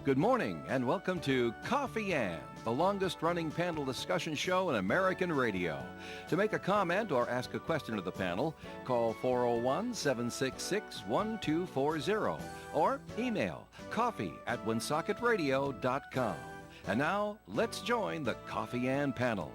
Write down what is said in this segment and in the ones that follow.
Good morning and welcome to Coffee Ann, the longest-running panel discussion show in American radio. To make a comment or ask a question of the panel, call 401-766-1240 or email coffee@woonsocket.radio.com. And now, let's join the Coffee Ann panel.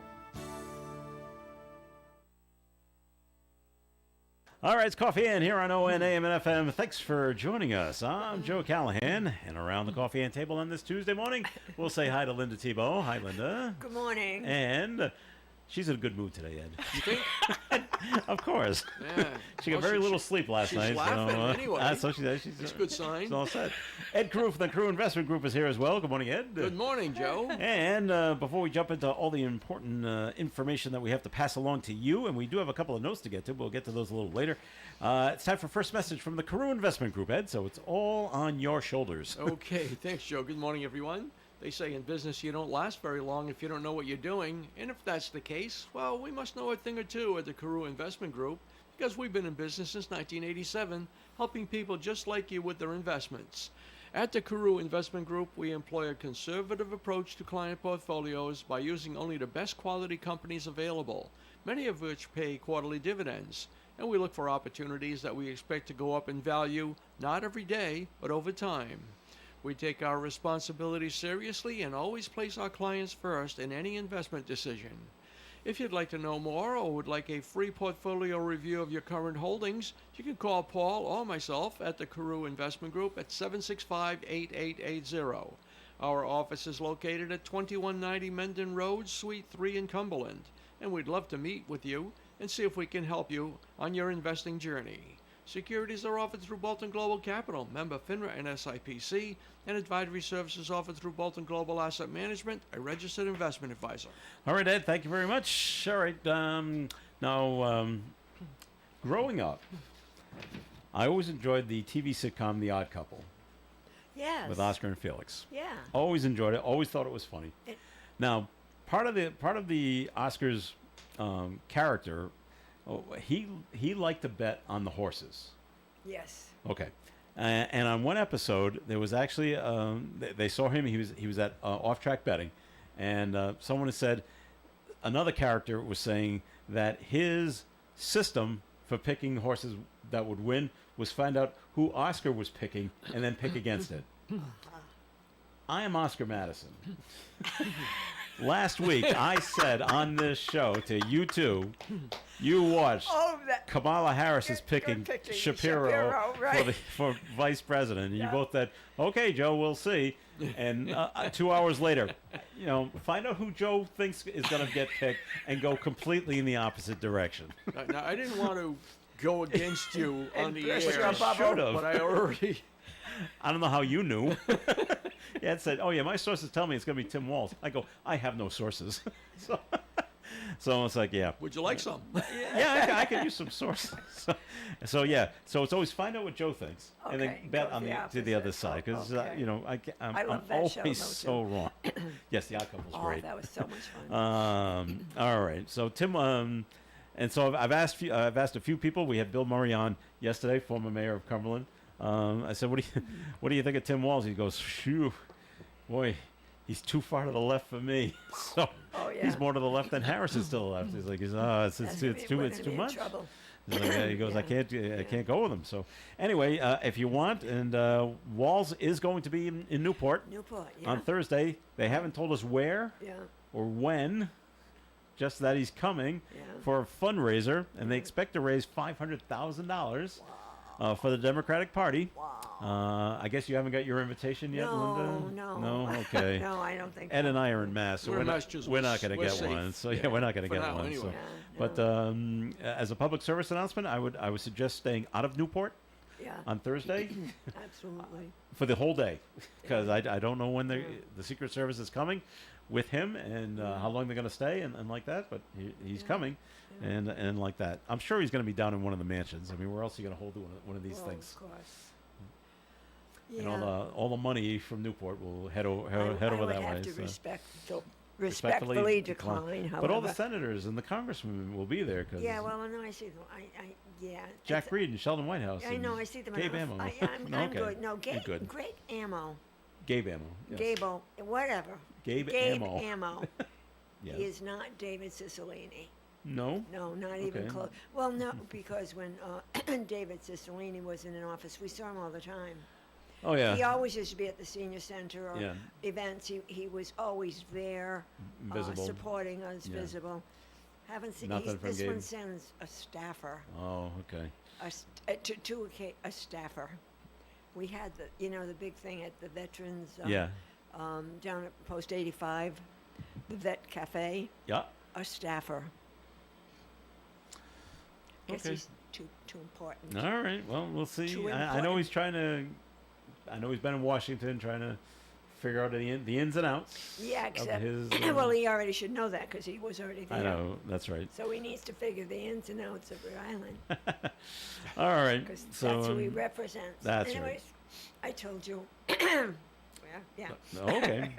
All right, it's Coffee Ann here on ON AM and FM. Thanks for joining us. I'm Joe Callahan, and around the Coffee Ann table on this Tuesday morning, we'll say hi to Linda Tebow. Hi, Linda. Good morning. And she's in a good mood today, Ed. You think? Of course. Yeah. She got very little sleep last night. She's laughing anyway. So she's That's a good sign. She's all set. Ed Carew from the Carew Investment Group is here as well. Good morning, Ed. Good morning, Joe. And before we jump into all the important information that we have to pass along to you, and we do have a couple of notes to get to, we'll get to those a little later. It's time for first message from the Carew Investment Group, Ed, so it's all on your shoulders. Okay, thanks, Joe. Good morning, everyone. They say in business you don't last very long if you don't know what you're doing. And if that's the case, well, we must know a thing or two at the Carew Investment Group because we've been in business since 1987, helping people just like you with their investments. At the Carew Investment Group, we employ a conservative approach to client portfolios by using only the best quality companies available, many of which pay quarterly dividends. And we look for opportunities that we expect to go up in value, not every day, but over time. We take our responsibility seriously and always place our clients first in any investment decision. If you'd like to know more or would like a free portfolio review of your current holdings, you can call Paul or myself at the Carew Investment Group at 765-8880. Our office is located at 2190 Mendon Road, Suite 3 in Cumberland, and we'd love to meet with you and see if we can help you on your investing journey. Securities are offered through Bolton Global Capital, member FINRA and SIPC, and advisory services offered through Bolton Global Asset Management, a registered investment advisor. All right, Ed, thank you very much. All right, now, growing up, I always enjoyed the TV sitcom The Odd Couple Yes. with Oscar and Felix. Yeah. Always enjoyed it. Always thought it was funny. Now, part of the Oscar's character, he liked to bet on the horses. Yes. Okay, and on one episode there was actually they saw him. He was at off-track betting, and someone had said another character was saying that his system for picking horses that would win was find out who Oscar was picking and then pick against it. I am Oscar Madison. Last week, I said on this show to you two, you watched Kamala Harris is picking Shapiro right. for vice president. And you both said, okay, Joe, we'll see. And 2 hours later, find out who Joe thinks is going to get picked and go completely in the opposite direction. Now, I didn't want to go against you on the air, Should've. but I already... I don't know how you knew. Yeah, it said, oh, yeah, my sources tell me it's going to be Tim Walz. I go, I have no sources. So it's like, yeah. Would you like some? Yeah, I can use some sources. So yeah. So it's always find out what Joe thinks and then bet on to the other side. Because, I'm always so wrong. Yes, The Odd Couple's great. That was so much fun. All right. So, Tim, and so I've asked a few people. We had Bill Murray on yesterday, former mayor of Cumberland. I said, what do you think of Tim Walz? He goes, phew, boy, he's too far to the left for me. So he's more to the left than Harris is to the left. He's like, it's too much. He goes, I can't go with him. So anyway, if you want, and Walz is going to be in Newport on Thursday. They haven't told us where or when. Just that he's coming for a fundraiser, and they expect to raise $500,000. For the Democratic Party. Wow. I guess you haven't got your invitation yet, Linda? No. Okay. No, I don't think Ed and I are in Mass, so we're not going to get safe. one. So we're not going to get one. Anyway. But as a public service announcement, I would suggest staying out of Newport on Thursday. Absolutely. For the whole day, because I don't know when the Secret Service is coming with him and how long they're going to stay and like that, but he's coming. And like that. I'm sure he's going to be down in one of the mansions. I mean, where else are you going to hold one of these things? Of course. And all the money from Newport will head over that way. To respectfully decline. However. But all the senators and the congressmen will be there. Cause I see them. Jack Reed and Sheldon Whitehouse. I know, I see them. Gabe Ammo. I'm good. No, good. Great Ammo. Gabe Ammo. Yes. Gable, whatever. Gabe Gabe Ammo. Ammo. Yes. He is not David Cicilline. No. No, not even Okay. close. Well, no, because when David Cicilline was in an office, we saw him all the time. Oh yeah. He always used to be at the senior center or Yeah. events. He was always there, Visible. supporting us, Yeah. visible. Haven't seen Nothing from this Gabe. one sends a staffer, Oh, okay. a staffer. We had the big thing at the Veterans Yeah. down at Post 85, the Vet Cafe. Yeah. A staffer. Guess Okay. he's too important. All right. Well, we'll see. Too I know he's trying to. I know he's been in Washington trying to figure out the ins and outs. Yeah, of except his. well, he already should know that because he was already there. I know. That's right. So he needs to figure the ins and outs of Rhode Island All right. because So that's who he represents. that's right. Anyways, I told you. yeah. okay.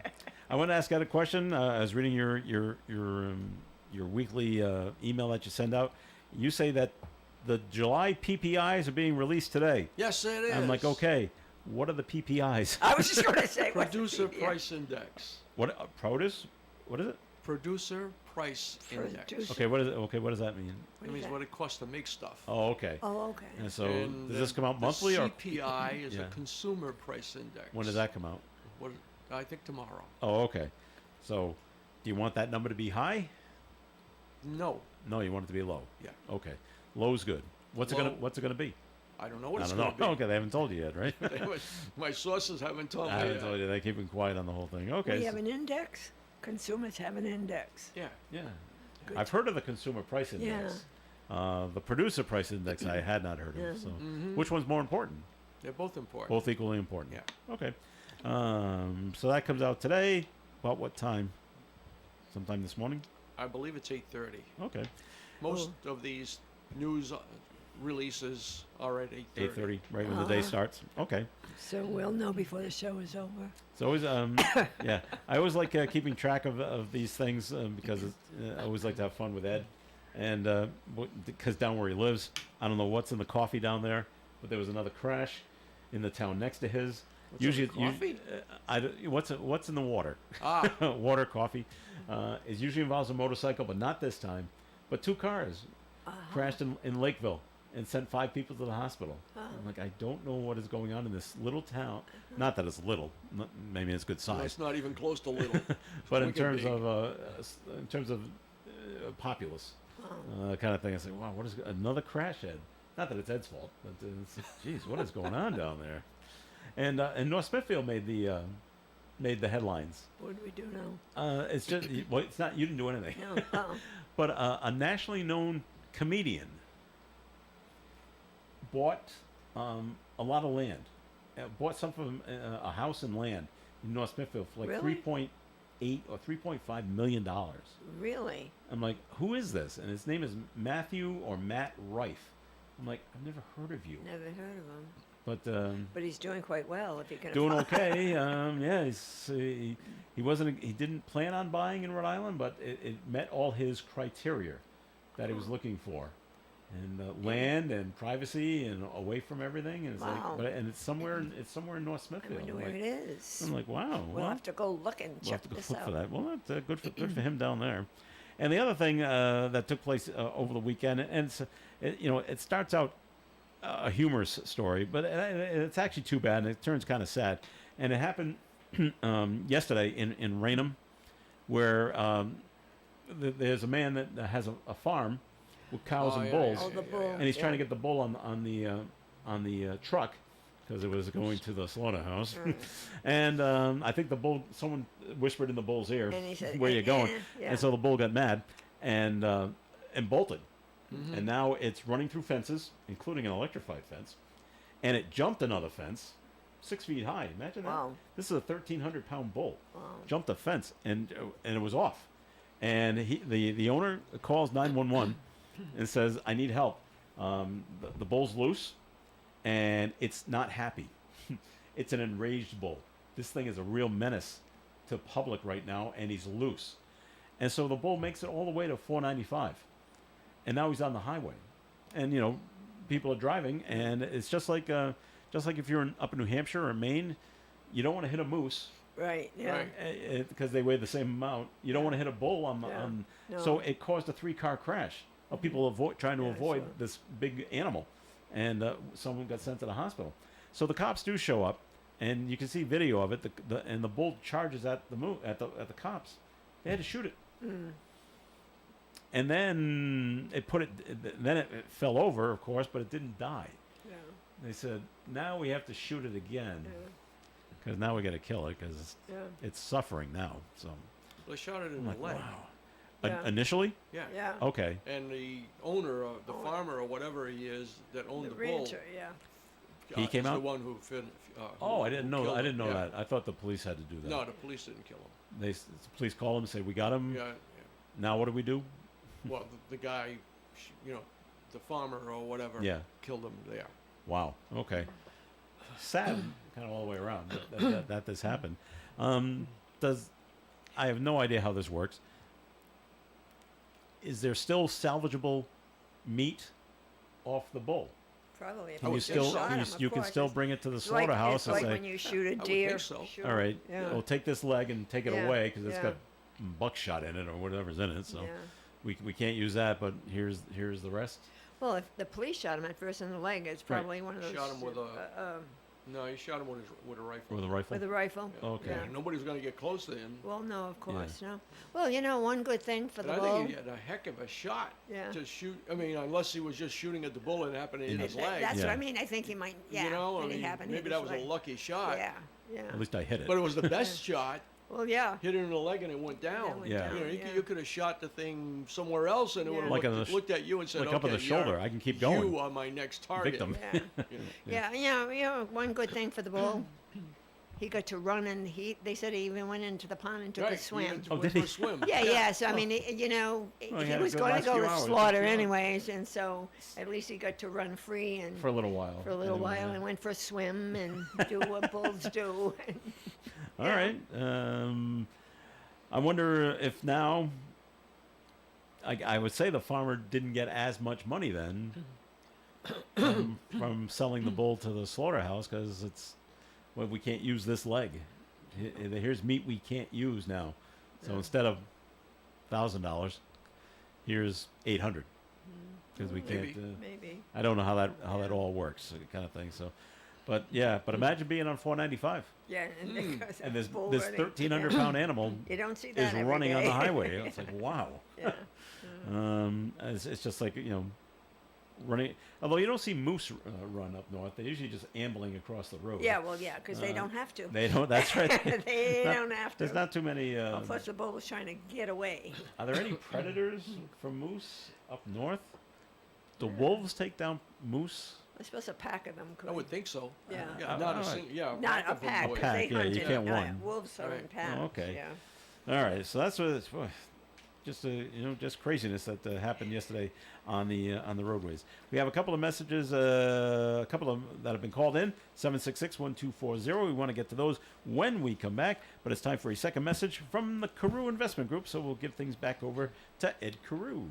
I want to ask Ed a question. I was reading your weekly email that you send out. You say that the July PPIs are being released today. Yes, it is. I'm like, okay, what are the PPIs? I was just going to say what's the Producer PPI? Price Index. What produce? What is it? Producer Price Index. Producer- Okay, what is it? Okay, what does that mean? What It is means that? what it costs to make stuff. Oh, okay. Oh, okay. And so And does this come out the monthly or CPI is Yeah. a Consumer Price Index. when does that come out? What, I think tomorrow. Oh, okay. So, do you want that number to be high? No, No, you want it to be low. Yeah. Okay. Low's good. What's Low. it gonna be? I don't know what I it's don't going know. to be. Okay, they haven't told you yet, right? My sources haven't told I me haven't yet. told you. They're keeping quiet on the whole thing. Okay. We have an index. Consumers have an index. Yeah. Yeah. Good. I've heard of the consumer price index. The producer price index I had not heard Yeah. of. So, Mhm. which one's more important? They're both important. Both equally important. Yeah. Okay. So that comes out today. About what time? Sometime this morning. I believe it's 8:30. Okay. Most of these news releases are at 8:30. 8:30, right when the day Ah. starts. Okay. So we'll know before the show is over. It's always yeah. I always like keeping track of these things because I always like to have fun with Ed, and because down where he lives, I don't know what's in the coffee down there, but there was another crash in the town next to his. What's in the coffee? What's in the water? Ah, Water, coffee. It usually involves a motorcycle, but not this time. But two cars crashed in Lakeville and sent 5 people to the hospital. I'm like, I don't know what is going on in this little town. Not that it's little. Maybe it's good size. that's not even close to little. But in wicked terms big. of populace kind of thing, I say, wow, what is another crash, Ed? Not that it's Ed's fault, but geez, what is going on down there? And North Smithfield made the headlines. What do we do now? It's just well, it's not you didn't do anything, No. Oh. but a nationally known comedian bought a lot of land, bought some from a house and land in North Smithfield for like Really? $3.8 or $3.5 million. Really? I'm like, who is this? And his name is Matthew or Matt Rife. I'm like, I've never heard of you, Never heard of him. but But he's doing quite well if he can. doing afford- okay. Yeah, he didn't plan on buying in Rhode Island, but it met all his criteria that he was looking for, and land and privacy and away from everything. And it's Wow. like, and it's somewhere in North I Smithfield. wonder I'm where like, it is. I'm like, wow. We'll have to go look and We'll have check to go this look out. for that. Well, that's good for him down there. And the other thing that took place over the weekend, and it starts out a humorous story, but it's actually too bad, and it turns kind of sad. And it happened yesterday in Raynham, where there's a man that has a farm with cows Oh, and yeah, bulls, Oh, the bull. and he's trying to yeah. get the bull on the truck because it was going to the slaughterhouse. And I think the bull, someone whispered in the bull's ear, And he said, "Where you going?" yeah. And so the bull got mad and bolted. Mhm. And now it's running through fences, including an electrified fence, and it jumped another fence, 6 feet high. Imagine that. Wow. This is a 1,300-pound bull. Wow. Jumped a fence and it was off. And the owner calls 911 and says, "I need help. The bull's loose, and it's not happy. It's an enraged bull. This thing is a real menace to public right now, and he's loose." And so the bull makes it all the way to 495, and now he's on the highway, and people are driving, and it's just like if you're up in New Hampshire or Maine, You don't want to hit a moose Right. Yeah. Right. because they weigh the same amount. You don't want to hit a bull Yeah. No. So it caused a 3-car crash of people trying to Yeah, avoid sure. this big animal, and someone got sent to the hospital. So the cops do show up, and you can see video of it. And the bull charges at the cops. They had to shoot it. And then it fell over, of course, but it didn't die. Yeah. They said, now we have to shoot it again because now we got to kill it because Yeah. it's suffering now. So They shot it in I'm the like, leg. wow. Yeah. Initially, Yeah. Yeah. okay. And the owner, the Oh. farmer or whatever he is that owned The the bull, rancher. Yeah. He came is out? the one who Oh, I didn't know. killed I didn't him. know Yeah. that. I thought the police had to do that. No, the police didn't kill him. The police call him and say, "We got him. Yeah. Now what do we do?" Well, the guy, the farmer or whatever, Yeah. killed him there. Wow. Okay. Sad, kind of all the way around that this happened. I have no idea how this works. Is there still salvageable meat off the bull? Probably. If Can you you just still shot him, you of can course. still It's bring it to the like- slaughterhouse It's and like say, when you shoot a would deer. think so. shoot "All right, Yeah. we'll take this leg and take it Yeah, away because it's yeah. got buckshot in it or whatever's in it. So Yeah. we can't use that. But here's the rest. Well, if the police shot him at first in the leg, it's probably one of those. Shot him with No, he shot him with a rifle. With a rifle. with a rifle. Okay. Yeah. Nobody was going to get close to him. Well, no, of course, no. Well, one good thing for And the I bull. think he had a heck of a shot Yeah. to shoot. I mean, unless he was just shooting at the bull and it happened in his leg. That's Yeah. what I mean. I think he might. Yeah. you know, I and it mean, happened in maybe his that was a leg. lucky shot. Yeah. Yeah. At least I hit it. But it was the best shot. Well, yeah. Hit it in the leg and it went down. went Yeah. down, You know, yeah. you could have shot the thing somewhere else and it Yeah. would have Like on looked, the looked at you and said, like okay, up on the shoulder. I can keep going. You are my next target. Victim. Yeah. Yeah. One good thing for the bull. He got to run, and they said he even went into the pond and took Right, a swim. Oh, went did for he? a swim. Yeah, yeah. So I mean, Well, he he had a was good going last to go few to hours. slaughter Yeah. anyways, and so at least he got to run free and For a little while. for a little Anyway, while, yeah. and went for a swim and do what bulls do. All right. I wonder if now. I would say the farmer didn't get as much money then from selling the bull to the slaughterhouse because we can't use this leg. Here's meat we can't use now. So Yeah. instead of $1,000, here's $800 because we Maybe. can't. Maybe. I don't know how that all works, kind of thing. So, but imagine being on 495 Yeah, and because and this bull this running. 1,300-pound animal You don't see is that every running on the day. highway. It's like wow. Yeah. It's just like running. Although you don't see moose run up north, they're usually just ambling across the road. Yeah, well, yeah, because they don't have to. They don't. That's right. They Not- don't have to. There's not too many. Plus, the bull was trying to get away. Are there any predators from moose up north? Do wolves take down moose? I suppose a pack of them could. I would think so. Yeah. Not a Alright. single. Yeah. Not a of them pack. would. 'cause pack, they yeah, you hunted. can't No, one. wolves are in Right. packs. Okay. Yeah. All right, so that's what it's just craziness that happened yesterday on the roadways. We have a couple of messages, a couple of that have been called in 766-1240. We want to get to those when we come back, but it's time for a second message from the Carew Investment Group. So we'll give things back over to Ed Carew.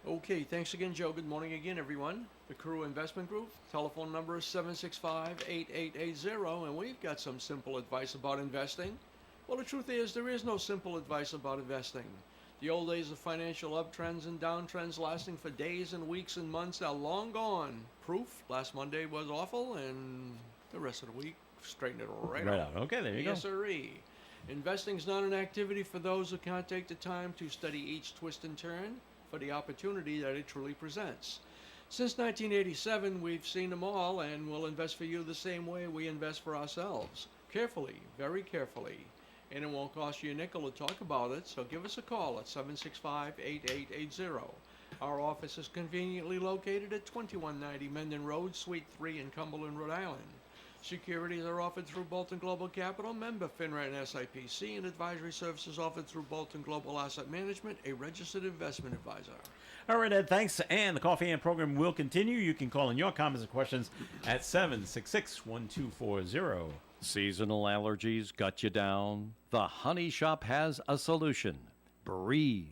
Okay, thanks again, Joe. Good morning again, everyone. The Carew Investment Group. Telephone number is 765-8880, and we've got some simple advice about investing. Well, the truth is, there is no simple advice about investing. The old days of financial uptrends and downtrends lasting for days and weeks and months are long gone. Proof, last Monday was awful, and the rest of the week straightened it right out. Okay, there you Yes, go. sirree. Investing's not an activity for those who can't take the time to study each twist and turn for the opportunity that it truly presents. Since 1987, we've seen them all, and we'll invest for you the same way we invest for ourselves. Carefully, very carefully. And it won't cost you a nickel to talk about it, so give us a call at 765-8880. Our office is conveniently located at 2190 Mendon Road, Suite 3 in Cumberland, Rhode Island. Securities are offered through Bolton Global Capital, member FINRA and SIPC, and advisory services offered through Bolton Global Asset Management, a registered investment advisor. All right, Ed, thanks. And the Coffee and program will continue. You can call in your comments and questions at 766-1240. Seasonal allergies got you down? The Honey Shop has a solution. Breathe.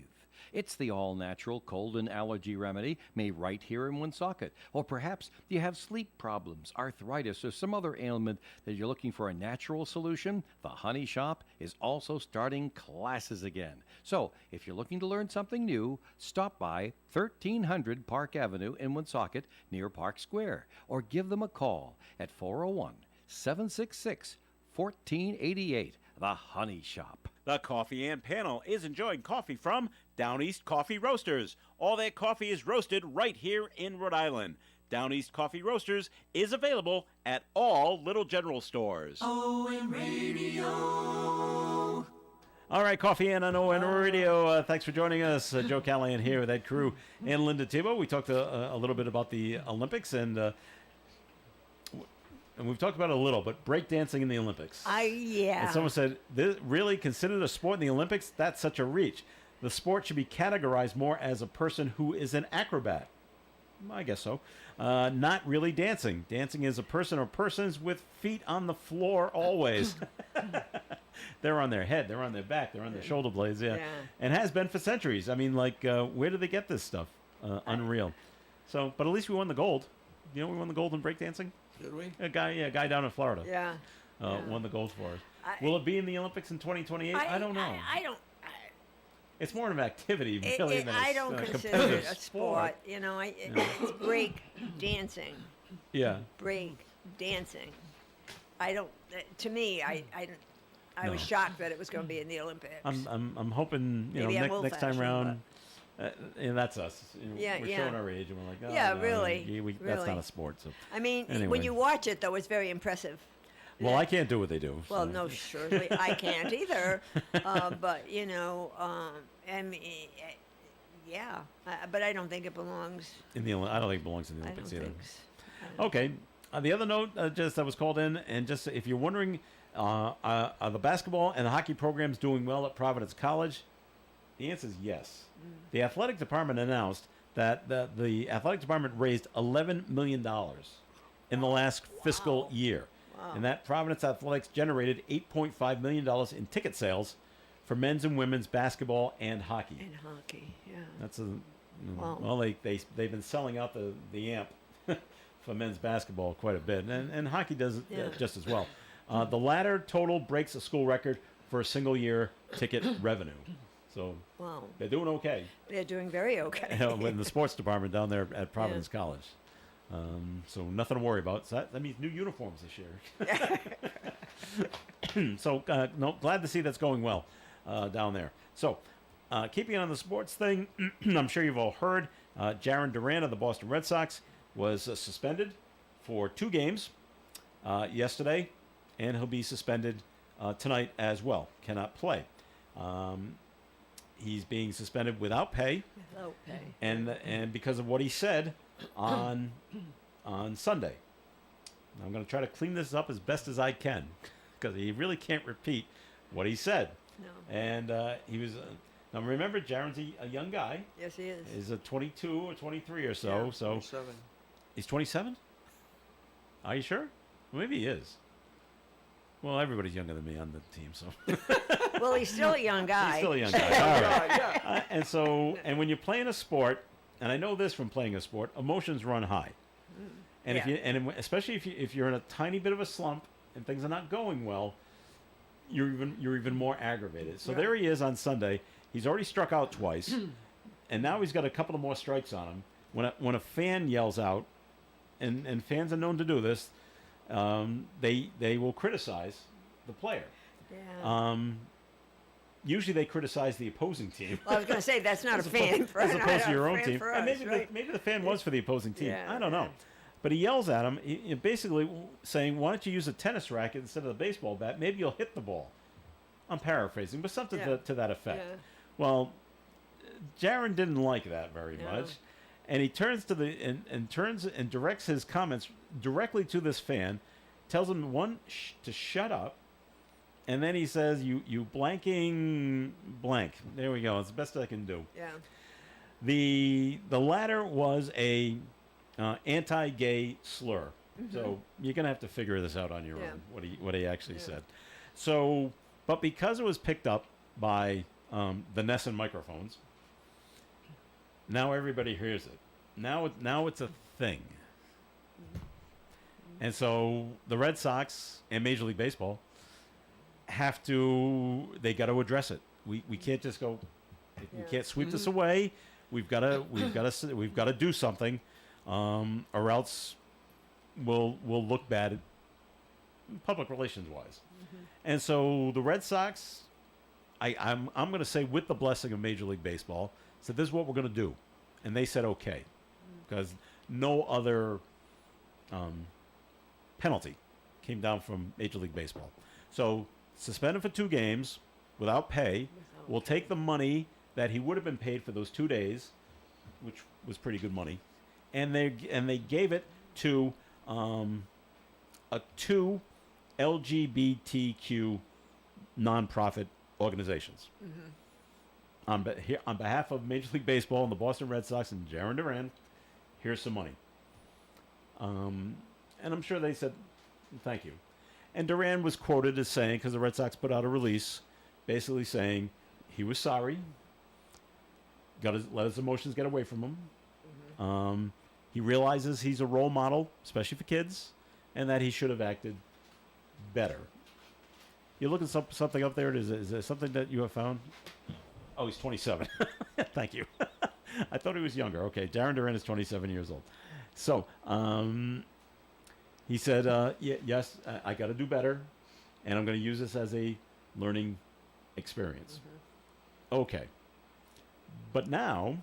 It's the all-natural cold and allergy remedy made right here in Woonsocket. Or perhaps you have sleep problems, arthritis, or some other ailment that you're looking for a natural solution. The Honey Shop is also starting classes again. So, if you're looking to learn something new, stop by 1300 Park Avenue in Woonsocket near Park Square, or give them a call at 401-766-1488. The Honey Shop. The Coffee and Panel is enjoying coffee from Down East Coffee Roasters. All their coffee is roasted right here in Rhode Island. Down East Coffee Roasters is available at all Little General stores. All right, Coffee and on ON Radio. Thanks for joining us. Joe Callahan here with Ed Crew and Linda Thibault. We talked a little bit about the Olympics, and we've talked about it a little, but breakdancing in the Olympics. Yeah. And someone said, this really considered a sport in the Olympics? That's such a reach. The sport should be categorized more as a person who is an acrobat. I guess so. Not really dancing. Dancing is a person or persons with feet on the floor always. They're on their head, they're on their back, they're on their shoulder blades, yeah. And has been for centuries. I mean, like, where do they get this stuff? Unreal. So, but at least we won the gold. You know, we won the gold in breakdancing. Did we? A guy down in Florida. Yeah. Won the gold for us. Will it be in the Olympics in 2028? I don't know. I don't. It's more of an activity, really, than I don't consider competitive it a sport. You know, it's break dancing. Yeah. Break dancing. I don't. To me, I No. was shocked that it was going to be in the Olympics. I'm hoping Maybe I'm next time old-fashioned, round. And that's us. Yeah, we're yeah. showing our age, and we're like, oh, Yeah, no, really, that's not really. a sport. So, I mean, Anyway. when you watch it, though, it's very impressive. well, I can't do what they do. Well, so. no, surely I can't either. But you know, I mean, yeah. But I don't think it belongs. I don't think it belongs in the I don't Olympics either. think. So. Okay. The other note, just that was called in, and just if you're wondering, are the basketball and the hockey programs doing well at Providence College? The answer is yes. The athletic department announced that the athletic department raised $11 million in the last fiscal year. Wow. And that Providence Athletics generated $8.5 million in ticket sales for men's and women's basketball and hockey. And hockey, yeah. That's Wow. well, they've been selling out the amp for men's basketball quite a bit, and hockey does it Yeah. just as well. The latter total breaks a school record for a single year ticket revenue. So Wow. they're doing okay They're doing very okay. in the sports department down there at Providence College. So nothing to worry about. So that means new uniforms this year. So no, glad to see that's going well down there. So keeping on the sports thing, I'm sure you've all heard Jaron Duran of the Boston Red Sox was suspended for 2 games yesterday, and he'll be suspended tonight as well. Cannot play. He's being suspended without pay, and because of what he said on Sunday. I'm going to try to clean this up as best as I can, because he really can't repeat what he said. No. And he was. Now remember, Jaron's a young guy. Yes, he is. He's a 22 or 23 or so. Yeah, So 27. he's 27. Are you sure? Well, maybe he is. Well, everybody's younger than me on the team, so Well, he's still a young guy. he's still a young guy. All right. Yeah. And when you're playing a sport, and I know this from playing a sport, emotions run high. And Yeah. especially if you're in a tiny bit of a slump and things are not going well, you're even more aggravated. So Right. there he is on Sunday. He's already struck out twice, and now he's got a couple of more strikes on him. When a fan yells out, and fans are known to do this, they will criticize the player. Yeah. Usually they criticize the opposing team. Well, I was going to say that's not a fan for as opposed to your not a own fan team. for And us, maybe, right? maybe the fan was for the opposing team. Yeah, I don't know. But he yells at him, basically saying, why don't you use a tennis racket instead of the baseball bat? Maybe you'll hit the ball. I'm paraphrasing, but something Yeah. to that effect. Yeah. Well, Jaron didn't like that very No. much. And he turns to turns and directs his comments directly to this fan, tells him to shut up, and then he says, "You blanking blank." There we go. It's the best I can do. Yeah. The latter was a anti-gay slur, so you're gonna have to figure this out on your Yeah. own. What he actually Yeah. said. So, but because it was picked up by the Nesson microphones, Now everybody hears it. Now it's a thing. And so the Red Sox and Major League Baseball they got to address it. We can't just go. We Yeah. can't sweep this away. We've got to do something, or else we'll look bad, public relations wise. And so the Red Sox, I'm going to say, with the blessing of Major League Baseball, said this is what we're going to do, and they said okay, because no other penalty came down from Major League Baseball. So suspended for 2 games without pay. We'll take the money that he would have been paid for those 2 days, which was pretty good money, and they gave it to 2 LGBTQ nonprofit organizations. On behalf of Major League Baseball and the Boston Red Sox and Jaron Duran, here's some money. And I'm sure they said thank you. And Duran was quoted as saying, because the Red Sox put out a release, basically saying he was sorry, let his emotions get away from him. He realizes he's a role model, especially for kids, and that he should have acted better. You look at something up there. Is there something that you have found? Oh, he's 27. Thank you. I thought he was younger. Okay, Darren Duran is 27 years old. So he said, yes, I got to do better, and I'm going to use this as a learning experience. Okay. But now,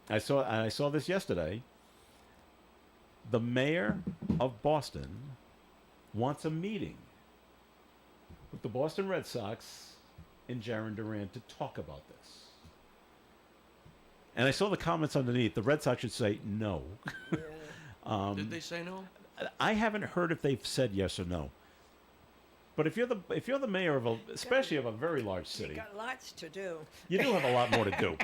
I saw this yesterday. The mayor of Boston wants a meeting with the Boston Red Sox and Jaron Duran to talk about this. And I saw the comments underneath. The Red Sox should say no. Did they say no? I haven't heard if they've said yes or no. But if you're the mayor of especially of a very large You city, got lots to do. you do have a lot more to do.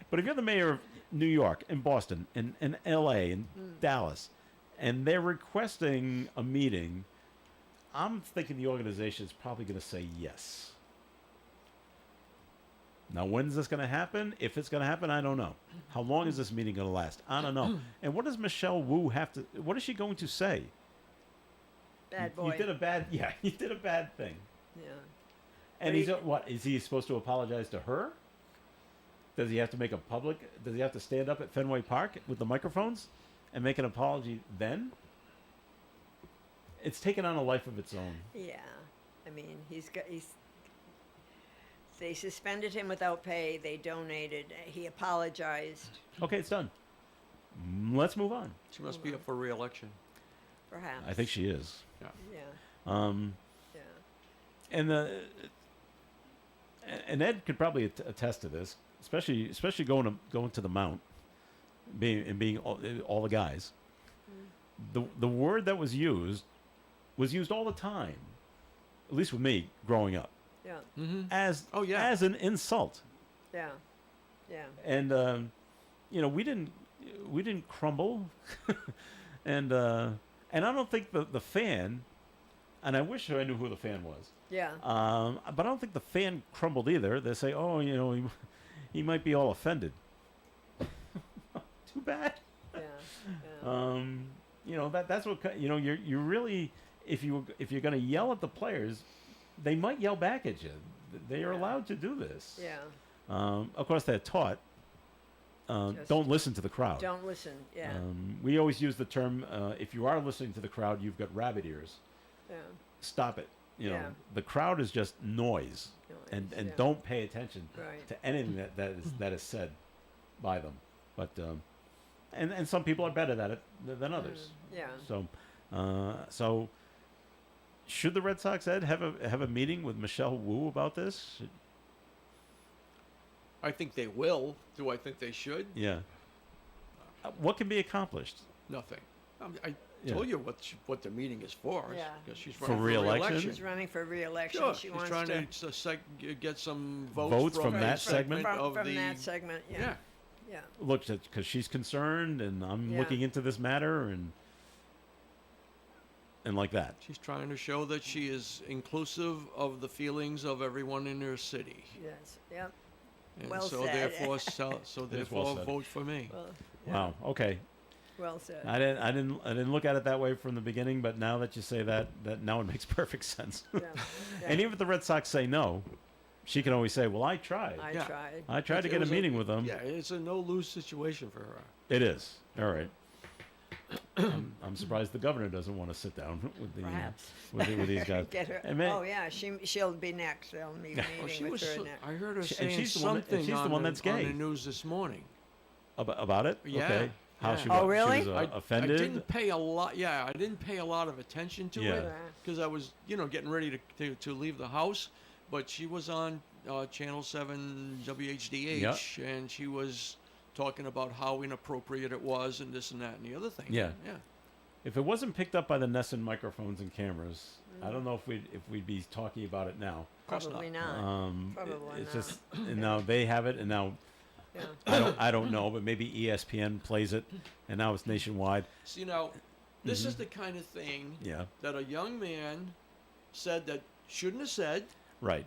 But if you're the mayor of New York and Boston and L.A. and Dallas, and they're requesting a meeting, I'm thinking the organization is probably going to say yes. Now, when's this going to happen? If it's going to happen, I don't know. How long is this meeting going to last? I don't know. And what does Michelle Wu have to? What is she going to say? Bad boy. You did a bad thing. Yeah. And But he's he- what? Is he supposed to apologize to her? Does he have to make a public? Does he have to stand up at Fenway Park with the microphones and make an apology then? It's taken on a life of its own. Yeah. I mean, they suspended him without pay. They donated. He apologized, Okay, it's done. Let's move on. She must be up for re-election. perhaps. I think she is. Yeah. Um, Yeah. and Ed could probably attest to this, especially going to the Mount, being all the guys. The word that was used all the time, at least with me growing up, Yeah. as Oh, yeah. as an insult. Yeah. Yeah. And we didn't crumble, and I don't think the fan, and I wish I knew who the fan was. Yeah. But I don't think the fan crumbled either. They say, oh, he might be all offended. Too bad. Yeah. That's what you're really, if you're going to yell at the players, they might yell back at you. They are Yeah. allowed to do this. Yeah. Of course, they're taught. Just Don't listen to the crowd. Don't listen. Yeah. We always use the term, if you are listening to the crowd, you've got rabbit ears. Yeah. Stop it. Yeah. The crowd is just noise, and Noise, yeah. don't pay attention Right. to anything that is said by them. But and some people are better at it than others. Yeah. So should the Red Sox, Ed, have a meeting with Michelle Wu about this? I think they will. Do I think they should? Yeah. What can be accomplished? Nothing. I Yeah. told you what the meeting is for. Yeah. Because she's For running re-election? She's running for re-election. Sure. She She's wants trying to to get some Votes from a that segment? of from the that segment. Yeah. yeah. Yeah. Look, because she's concerned, and I'm Yeah. looking into this matter, and like that. She's trying to show that she is inclusive of the feelings of everyone in her city. Yes. Yep. And Well so said. therefore, well said. vote for me. Well, Wow. Okay. well said. I didn't look at it that way from the beginning, but now that you say that now it makes perfect sense. Yeah, yeah. And even if the Red Sox say no, she can always say, "Well, I tried. I Yeah. tried. I tried to It get a was meeting with them." Yeah, it's a no-lose situation for her. It is. All right. I'm surprised the governor doesn't want to sit down with the Perhaps. with these guys. Get her. And man- Oh yeah, she'll be next. They'll be Oh, she meeting with was. her So- next. I heard her And saying she's the one that- and something she's the on one that's on gay. the news this morning. About it? Yeah, Okay. How yeah. she Oh, was, really? she was I offended? didn't pay a lot. Yeah, I didn't pay a lot of attention to Yeah. it Yeah. because I was, getting ready to leave the house. But she was on Channel 7 WHDH, and she was talking about how inappropriate it was, and this and that and the other thing. Yeah. Yeah. If it wasn't picked up by the Nesson microphones and cameras, I don't know if we'd be talking about it now. course Probably not. not. It- Probably it's not. just and now they have it, and now Yeah. I don't know, but maybe ESPN plays it, and now it's nationwide. So this is the kind of thing Yeah. that a young man said that shouldn't have said. Right.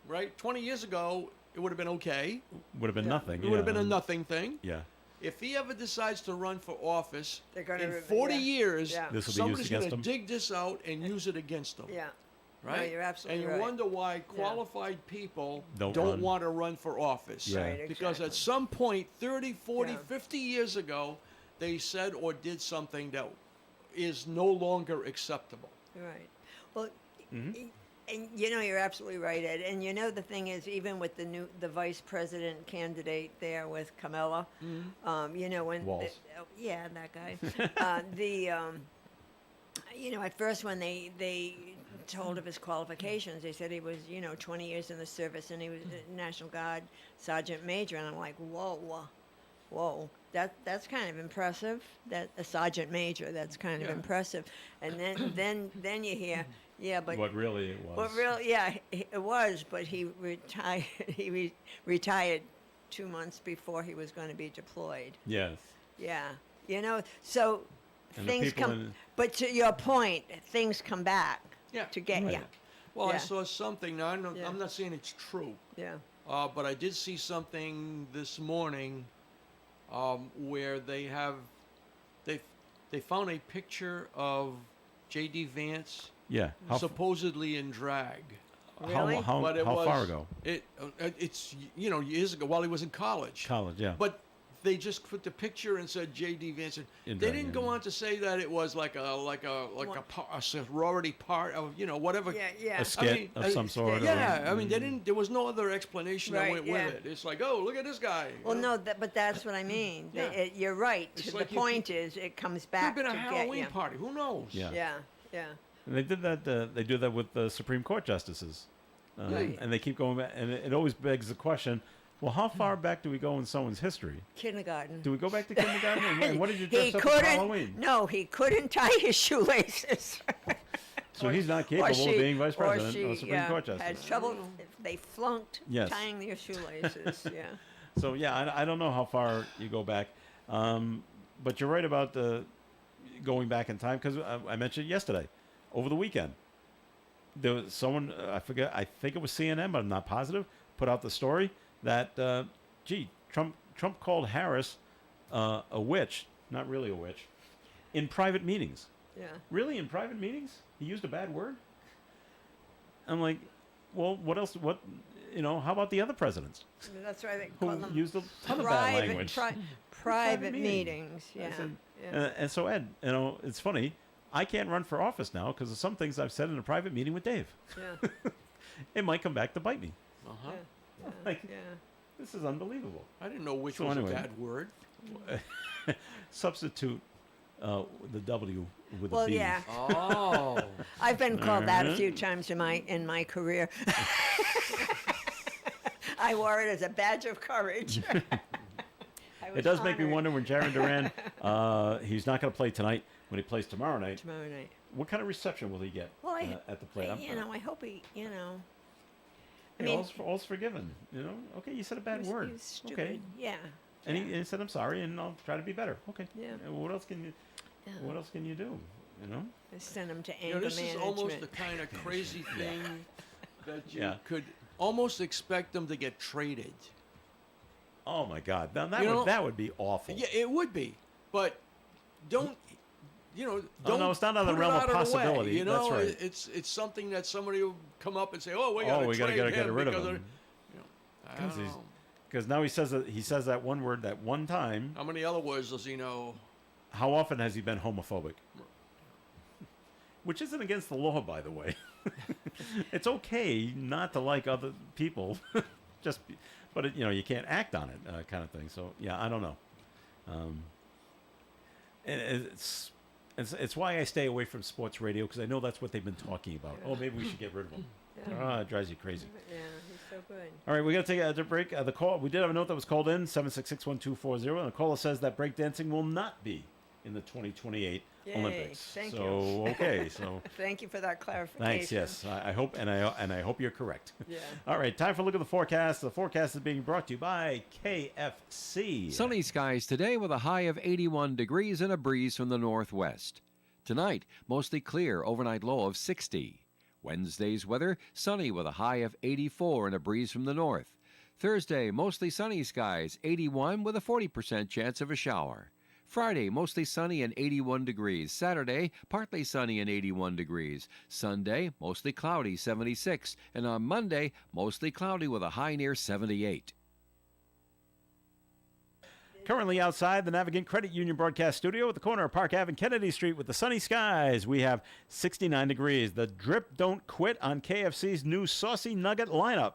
Right, 20 years ago, it would have been okay. Would have been Yeah. nothing. It would have yeah. been a nothing thing. Yeah. If he ever decides to run for office, They're gonna in re- 40 yeah. years, Yeah. This will be somebody's used against going to him. dig this out and use it against him. Yeah. Right? No, you're absolutely And you right. wonder why qualified people Don't don't run. want to run for office. Yeah. Right, Because exactly. at some point, 30, 40, Yeah. 50 years ago, they said or did something that is no longer acceptable. Right. Well, Mm-hmm. and you're absolutely right, Ed. And the thing is, even with the vice president candidate there with Kamala, when Walls. yeah, that guy, at first when they told of his qualifications, they said he was 20 years in the service and he was a National Guard Sergeant Major, and I'm like, whoa, that's kind of impressive. That a sergeant major, that's kind of Yeah. impressive. And then you hear, yeah, but What really it was. well, really, yeah, it was. But he retired. Retired 2 months before he was going to be deployed. Yes. Yeah, so And the things people come. in- But to your point, things come back. Yeah. To get Right. yeah, Well, I Yeah. saw something. Now, Yeah. I'm not saying it's true, yeah. but I did see something this morning where they found a picture of J.D. Vance Yeah. supposedly in drag. Really? How But it was, far ago? It's years ago while he was in college. College. Yeah. But they just put the picture and said J.D. Vance. In They drag, didn't yeah. go on to say that it was like a sorority part of whatever. Yeah, yeah. A skit of some sort. Yeah, or, I mean they didn't. There was no other explanation that Right, went yeah. with it. It's like, oh, look at this guy. Well, no, but that's what I mean. Yeah. You're right. It's The like you- point is, it comes Could back have been a to Halloween get you. party. Who knows? Yeah. Yeah, yeah. And they did that. They do that with the Supreme Court justices, Right. and they keep going back. And it always begs the question: well, how far back do we go in someone's history? Kindergarten. Do we go back to kindergarten? And what did you He dress up for couldn't. Halloween? No, he couldn't tie his shoelaces. So he's not Or capable she- of being vice or president she, or Supreme yeah, Court had justice. trouble. They flunked Yes. tying their shoelaces. Yeah. So yeah, I don't know how far you go back, but you're right about the going back in time because I mentioned it yesterday, over the weekend. There was someone I forget. I think it was CNN, but I'm not positive. Put out the story that Trump called Harris a witch, not really a witch, in private meetings. Yeah. Really, in private meetings, he used a bad word. I'm like, well, what else? What, how about the other presidents That's why they who call them used a ton of bad language? private meeting. meetings. I Yeah. said- yeah. And so Ed, it's funny. I can't run for office now because of some things I've said in a private meeting with Dave. Yeah. It might come back to bite me. Uh-huh. Yeah. Like, Yeah. this is unbelievable. I didn't know which So was anyway. a bad word. Substitute the W with Well, a B. yeah. Oh. I've been called that a few times in my career. I wore it as a badge of courage. I It was does make me honored. wonder when Jaron Duran, he's not going to play tonight. When he plays tomorrow night, Tomorrow night. what kind of reception will he get Well, at the plate? I hope he, I Hey, mean, all's forgiven. Okay, you said a bad he was- word. he was stupid. Okay, Yeah. and yeah. he said I'm sorry, and I'll try to be better. Okay. Yeah. And what else can you? Yeah. What else can you do? I sent him to anger This is management. almost the kind of crazy thing that you Yeah. could almost expect them to get traded. Oh my God! Now You that know- would be awful. Yeah, it would be, but don't. Don't no, it's not out of the put it realm of out the way, possibility. You know, That's right. It's something that somebody will come up and say, "Oh, we Oh, got to we gotta trade get him rid of because him. I don't know. Because now he says that one word that one time. How many other words does he know? How often has he been homophobic? Which isn't against the law, by the way. It's okay not to like other people, but you can't act on it, kind of thing. So yeah, I don't know. And it's why I stay away from sports radio, because I know that's what they've been talking about. Oh, maybe we should get rid of him. It drives you crazy. Yeah, he's so good. All right, we got to take a break. The call, we did have a note that was called in, 766-1240, and the caller says that breakdancing will not be in the 2028 Yay, Olympics. thank you. Okay, so Thank you for that clarification. thanks. Yes, I hope, and I hope you're correct. Yeah. All right, time for a look at the forecast. The forecast is being brought to you by KFC. Sunny skies today with a high of 81 degrees and a breeze from the northwest. Tonight, mostly clear, overnight low of 60. Wednesday's weather, sunny with a high of 84 and a breeze from the north. Thursday, mostly sunny skies, 81 with a 40% chance of a shower. Friday, mostly sunny and 81 degrees. Saturday, partly sunny and 81 degrees. Sunday, mostly cloudy, 76. And on Monday, mostly cloudy with a high near 78. Currently outside the Navigant Credit Union broadcast studio at the corner of Park Ave and Kennedy Street with the sunny skies, we have 69 degrees. The drip don't quit on KFC's new saucy nugget lineup.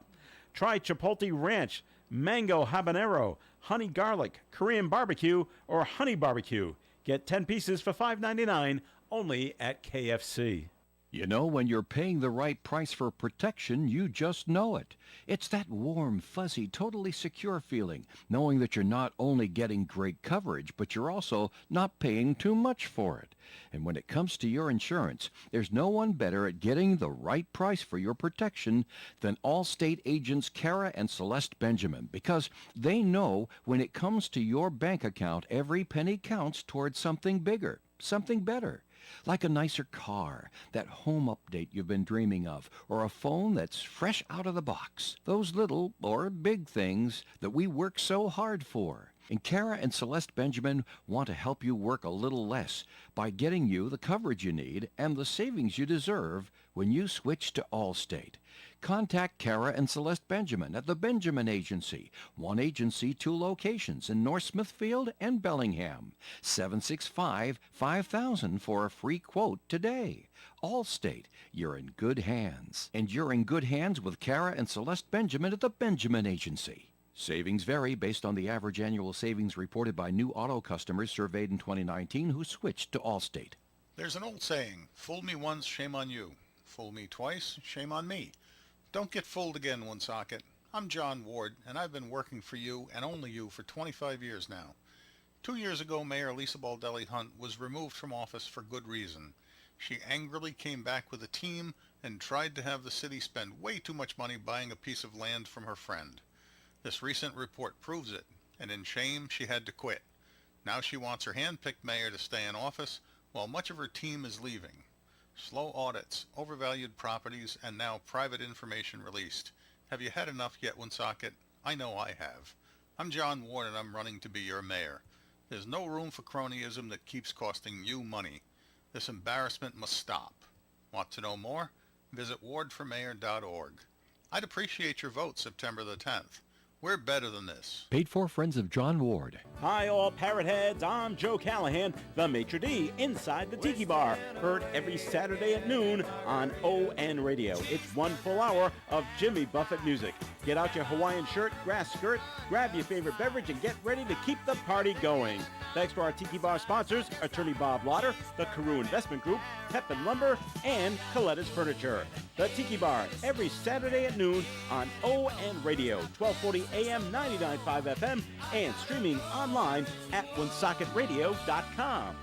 Try Chipotle Ranch, Mango Habanero, Honey Garlic, Korean Barbecue, or Honey Barbecue. Get 10 pieces for $5.99 only at KFC. You know, when you're paying the right price for protection, you just know it. It's that warm, fuzzy, totally secure feeling, knowing that you're not only getting great coverage, but you're also not paying too much for it. And when it comes to your insurance, there's no one better at getting the right price for your protection than Allstate agents Kara and Celeste Benjamin, because they know when it comes to your bank account, every penny counts towards something bigger, something better. Like a nicer car, that home update you've been dreaming of, or a phone that's fresh out of the box. Those little or big things that we work so hard for. And Kara and Celeste Benjamin want to help you work a little less by getting you the coverage you need and the savings you deserve when you switch to Allstate. Contact Kara and Celeste Benjamin at the Benjamin Agency. One agency, 2 locations in North Smithfield and Bellingham. 765-5000 for a free quote today. Allstate, you're in good hands. And you're in good hands with Kara and Celeste Benjamin at the Benjamin Agency. Savings vary based on the average annual savings reported by new auto customers surveyed in 2019 who switched to Allstate. There's an old saying, fool me once, shame on you. Fool me twice, shame on me. Don't get fooled again, Woonsocket. I'm John Ward, and I've been working for you and only you for 25 years now. 2 years ago, Mayor Lisa Baldelli Hunt was removed from office for good reason. She angrily came back with a team and tried to have the city spend way too much money buying a piece of land from her friend. This recent report proves it, and in shame, she had to quit. Now she wants her hand-picked mayor to stay in office while much of her team is leaving. Slow audits, overvalued properties, and now private information released. Have you had enough yet, Woonsocket? I know I have. I'm John Ward, and I'm running to be your mayor. There's no room for cronyism that keeps costing you money. This embarrassment must stop. Want to know more? Visit wardformayor.org. I'd appreciate your vote September the 10th. We're better than this. Paid for Friends of John Ward. Hi, all parrot heads. I'm Joe Callahan, the maitre d' inside the Tiki Bar. Heard every Saturday at noon on ON Radio. It's 1 full hour of Jimmy Buffett music. Get out your Hawaiian shirt, grass skirt, grab your favorite beverage, and get ready to keep the party going. Thanks to our Tiki Bar sponsors, Attorney Bob Lauder, the Carew Investment Group, Pepin Lumber, and Coletta's Furniture. The Tiki Bar, every Saturday at noon on ON Radio, 1240 AM, 99.5 FM, and streaming online at OneSocketRadio.com.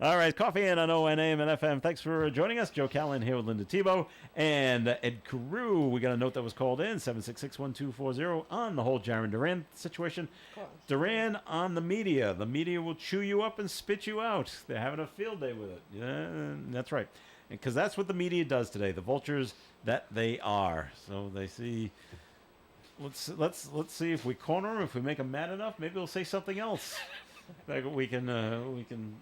All right, Coffee and on ON AM and FM. Thanks for joining us. Joe Callan here with Linda Tebow and Ed Carew. We got a note that was called in, 766-1240, on the whole Jaron Duran situation. Duran on the media. The media will chew you up and spit you out. They're having a field day with it. Yeah, that's right. Because that's what the media does today, the vultures that they are. So they see... Let's see if we corner them, if we make them mad enough, maybe they'll say something else that we can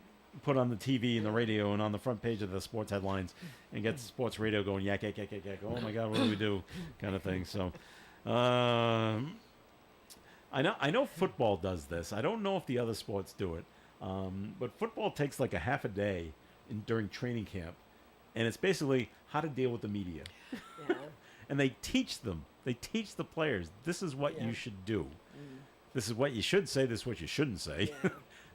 put on the TV and the radio and on the front page of the sports headlines and get sports radio going yak yak yak yak yak. Oh my God, what do we do? Kind of thing. So, I know football does this. I don't know if the other sports do it, but football takes like a half a day during training camp, and it's basically how to deal with the media. Yeah. And they teach them. They teach the players. This is what you should do. This is what you should say. This is what you shouldn't say, Yeah.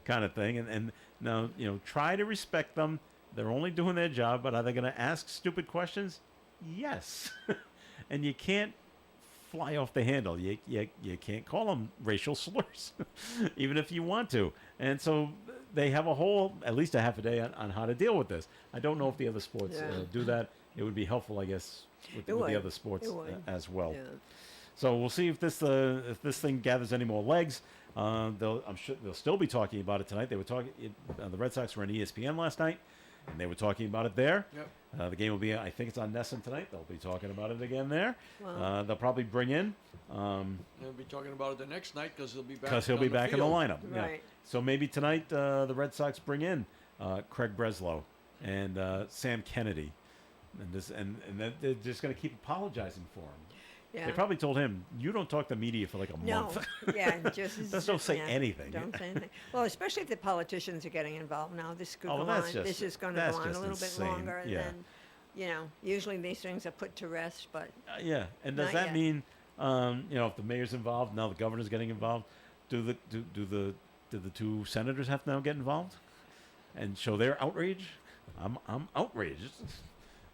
kind of thing. And now, try to respect them. They're only doing their job, but are they going to ask stupid questions? Yes. And you can't fly off the handle. You can't call them racial slurs, even if you want to. And so they have at least a half a day on how to deal with this. I don't know if the other sports do that. It would be helpful, I guess, with the would. other sports It would. as well. Yeah. So we'll see if this thing gathers any more legs. I'm sure they'll still be talking about it tonight. They were talking. The Red Sox were on ESPN last night, and they were talking about it there. Yep. The game will be, I think it's on NESN tonight. They'll be talking about it again there. Wow. They'll probably bring in They'll be talking about it the next night because he'll be back. because he'll be back in the field. lineup. Yeah. Right. So maybe tonight the Red Sox bring in Craig Breslow and Sam Kennedy, and they're just going to keep apologizing for him. Yeah. They probably told him, "You don't talk to media for like a No. month." Yeah. Just don't say yeah, anything. Don't say anything. Well, especially if the politicians are getting involved now. This could Oh, go well, on. that's just- This is going to that's go on a just little insane. bit longer, and Yeah. then, usually these things are put to rest. But Yeah, and does Not that yet. mean, if the mayor's involved, now the governor's getting involved, do the two senators have to now get involved and show their outrage? I'm outraged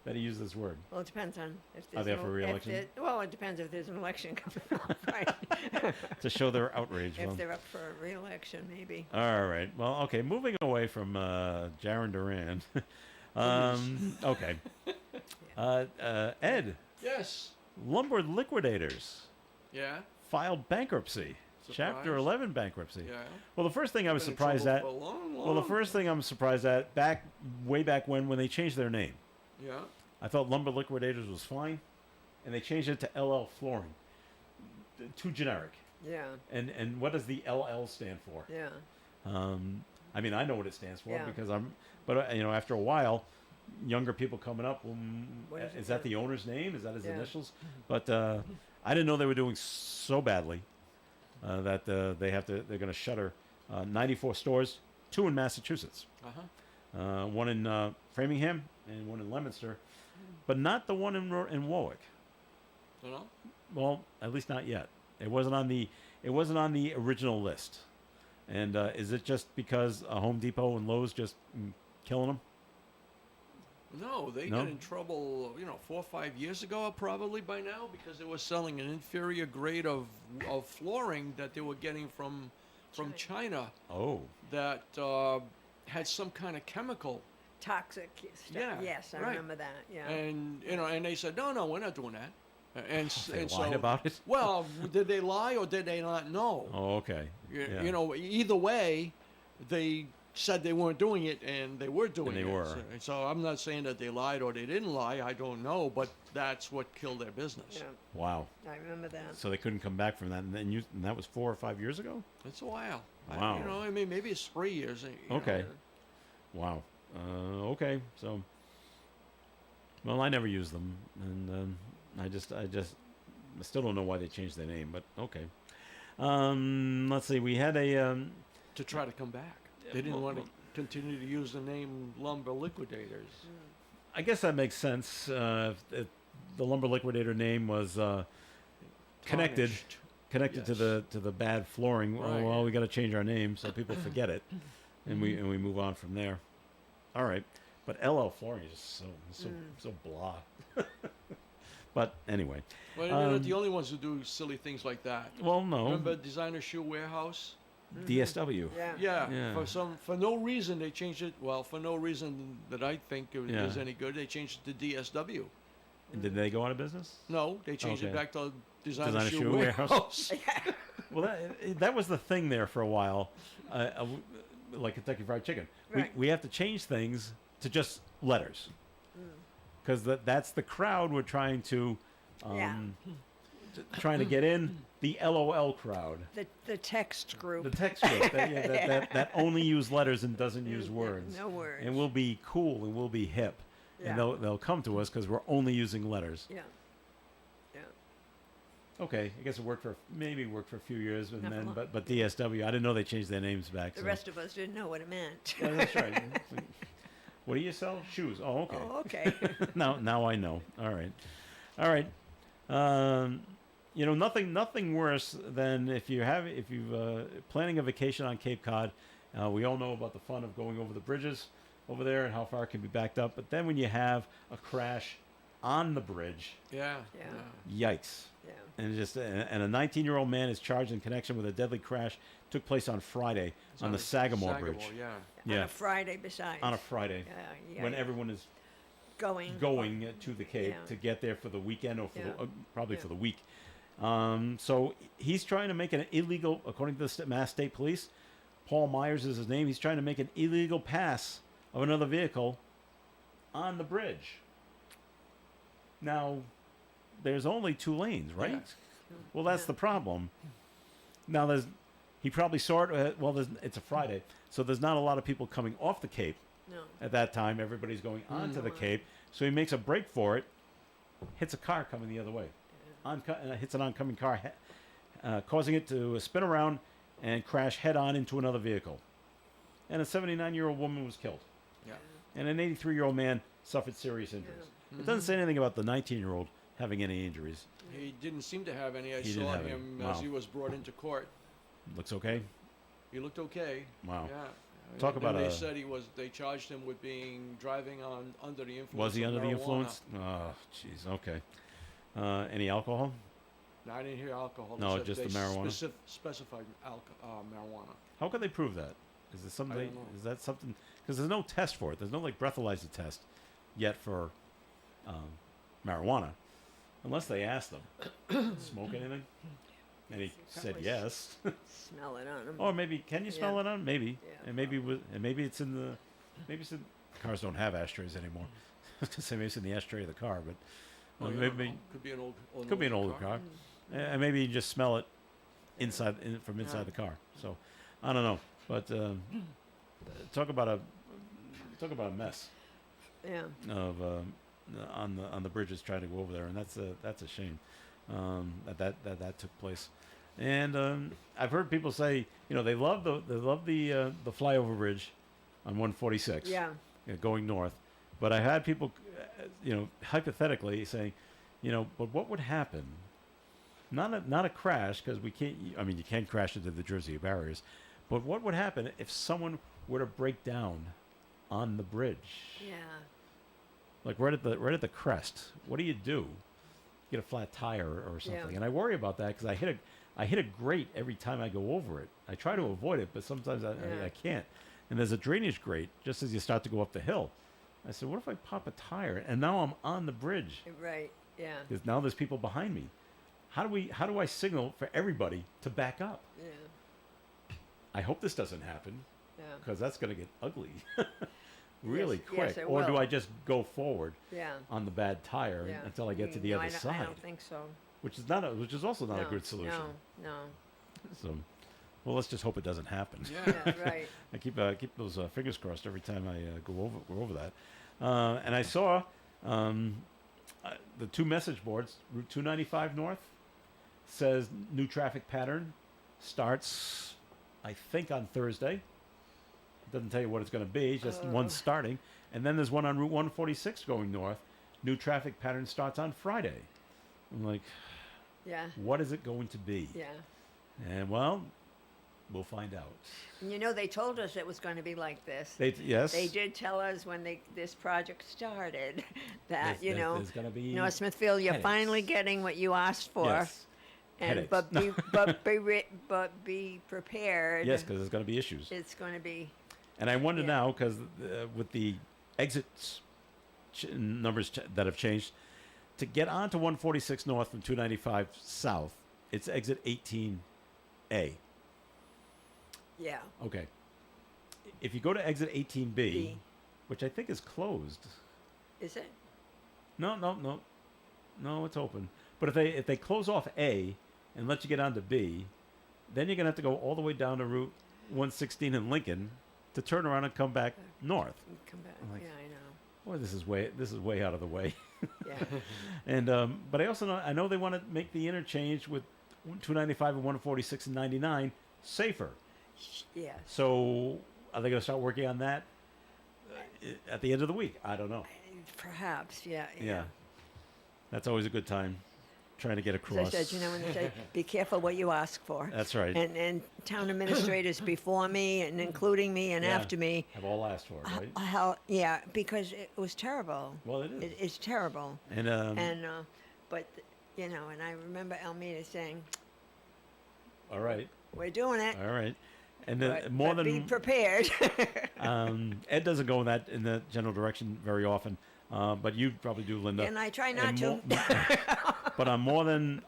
that he used this word. well, it depends on if Are there's they up for re-election? it depends if there's an election coming up, right? To show their outrage. If Well, they're up for a re-election, maybe. all right. Well, okay. Moving away from Jaron Duran. Okay. Ed, Yes. Lumber Liquidators Yeah. filed bankruptcy. Chapter Surprise. 11 bankruptcy. Yeah. Well, the first thing I was Been in surprised trouble at. for a long, Well, the long- first thing I'm surprised at, way back when they changed their name, Yeah. I thought Lumber Liquidators was fine, and they changed it to LL Flooring. Too generic. Yeah. And what does the LL stand for? Yeah. I mean, I know what it stands for Yeah. because after a while, younger people coming up, What does it is that do? the owner's name? Is that his Yeah. initials? But I didn't know they were doing so badly that they're going to shutter 94 stores, 2 in Massachusetts. Uh-huh. One in Framingham and one in Leominster, but not the one in Warwick. You know? Well, at least not yet. It wasn't on the original list. And is it just because Home Depot and Lowe's just killing them? No, they No? got in trouble, 4 or 5 years ago, probably by now, because they were selling an inferior grade of flooring that they were getting from China Oh, that had some kind of chemical. Toxic stuff. Yeah, Yes, I right. remember that. Yeah. And and they said, no, we're not doing that. they and lied so, about it. well, did they lie or did they not know? Oh, okay. Yeah. Either way, they said they weren't doing it, and they were doing they it. were. So I'm not saying that they lied or they didn't lie. I don't know, but that's what killed their business. Yeah. Wow. I remember that. So they couldn't come back from that, and that was 4 or 5 years ago. It's a while. Wow. Maybe it's 3 years. Okay. Wow. Okay. So, well, I never used them, and I still don't know why they changed their name, but okay. Let's see. We had a. To try to come back. They didn't want to continue to use the name Lumber Liquidators. I guess that makes sense. If the Lumber Liquidator name was connected Tarnished. to the bad flooring. Right. Oh, well, we got to change our name so people forget it, and we move on from there. All right, but LL Flooring is just so blah. But anyway, Well, you're not the only ones who do silly things like that. well, no. Remember Designer Shoe Warehouse? DSW. Yeah. Yeah, Yeah. for no reason they changed it. Well, for no reason that I think it Yeah. was any good, they changed it to DSW. And did they go out of business? No, they changed Okay. it back to Designer, Designer Shoe Shoe Warehouse. Well, that was the thing there for a while, like Kentucky Fried Chicken. Right. We have to change things to just letters, because that's the crowd we're trying to, Yeah. trying to get in, the LOL crowd, The text group. the text group that only use letters and doesn't use words. No words. And we'll be cool and we'll be hip, Yeah. and they'll come to us because we're only using letters. Yeah. Yeah. Okay, I guess it worked for a few years, and Not for then long. but DSW, I didn't know they changed their names back. The so. rest of us didn't know what it meant. Yeah, that's right. What do you sell? Shoes. Oh, okay. Oh, okay. Now I know. All right. Nothing worse than if you're planning a vacation on Cape Cod. We all know about the fun of going over the bridges over there and how far it can be backed up. But then when you have a crash on the bridge, Yeah. Yeah. yikes! Yeah. And a 19-year-old man is charged in connection with a deadly crash. Took place on Friday It's on the Sagamore Bridge. Yeah. On Yeah. a Friday besides. On a Friday, Yeah. when everyone is going. going to the Cape Yeah. to get there for the weekend or for Yeah. probably Yeah. for the week. So he's trying to make an illegal, according to the Mass State Police, Paul Myers is his name. He's trying to make an illegal pass of another vehicle on the bridge. Now, there's only 2 lanes, right? Yeah. Well, that's the problem. Now, he probably saw it. It's a Friday, so there's not a lot of people coming off the Cape. No. At that time, everybody's going onto the Mm. Cape, so he makes a break for it, hits a car coming the other way, hits an oncoming car, causing it to spin around and crash head-on into another vehicle. And a 79-year-old woman was killed, Yeah. and an 83-year-old man suffered serious injuries. It doesn't say anything about the 19-year-old having any injuries. He didn't seem to have any. I He didn't saw have any. him Wow. as he was brought into court. Looks okay. He looked okay. Wow. Yeah. Talk And about they a- said they charged him with driving on under the influence. Was he of under the marijuana. influence? Oh, jeez. Okay. Any alcohol? No, I didn't hear alcohol. They No, said just they the marijuana? Specified marijuana. How could they prove that? Is there something? I don't know. Is that something? Because there's no test for it. There's no like breathalyzer test yet for marijuana, unless they asked them. Smoke anything? And he said Probably yes. Smell it on him. Or maybe can you smell Yeah. it on? Maybe. Yeah, And maybe it's in the cars don't have ashtrays anymore. To say maybe it's in the ashtray of the car, but Oh, you maybe don't know. Could be an old. could be an older car. And maybe you just smell it from inside Yeah. the car. So I don't know, but talk about a mess Yeah. of on the bridges trying to go over there, and that's a shame that took place. And I've heard people say, they love the flyover bridge on 146, Yeah. going north. But I had people, hypothetically saying, but what would happen? Not a crash, because we can't. I mean, you can crash into the Jersey barriers, but what would happen if someone were to break down on the bridge, Yeah. like right at the crest? What do you do? Get a flat tire or something, Yeah. and I worry about that because I hit a grate every time I go over it. I try to avoid it, but sometimes Yeah. I can't. And there's a drainage grate just as you start to go up the hill. I said, what if I pop a tire and now I'm on the bridge? Right. Yeah. Because now there's people behind me. How do I signal for everybody to back up? Yeah. I hope this doesn't happen Yeah. because that's going to get ugly really Yes, quick. it or do will. I just go forward Yeah. on the bad tire Yeah. until I get to the No, other I don't- side? I don't think so. Which is also not a No, good solution. No. So, well, let's just hope it doesn't happen. Yeah. Yeah. Right. I keep those fingers crossed every time I go over that. And I saw the 2 message boards. Route 295 North says new traffic pattern starts, I think, on Thursday. It doesn't tell you what it's going to be. Just one starting, and then there's one on Route 146 going north. New traffic pattern starts on Friday. I'm like, Yeah. what is it going to be? Yeah. And well, we'll find out. And they told us it was going to be like this. Yes. They did tell us when this project started that There's gonna be North Smithfield, you're headaches. finally getting what you asked for. Yes. And headaches. but be prepared. Yes, because there's going to be issues. It's going to be. And I wonder Yeah. now, because with the exits numbers that have changed, to get onto 146 North from 295 South, it's exit 18A. Yeah. Okay. If you go to exit 18B, B. which I think is closed. Is it? No, it's open. But if they close off A and let you get onto B, then you're gonna have to go all the way down to Route 116 in Lincoln to turn around and come back north. Come back. like- Yeah, I know. Boy, this is way out of the way. Yeah. And but I also know they want to make the interchange with 295 and 146 and 99 safer. Yes. So are they going to start working on that at the end of the week? I don't know. Perhaps. Yeah. Yeah, that's always a good time, trying to get As across. I said, you know, when they say, be careful what you ask for. That's right. And town administrators before me and including me and Yeah. after me, Have all asked for it, right? yeah, because it was terrible. Well, it is. It's terrible. And But, you know, and I remember Almeida saying, all right, we're doing it. all right. And But, more but be than prepared. Ed doesn't go in the general direction very often, but you probably do, Linda. And I try not And to. But on more than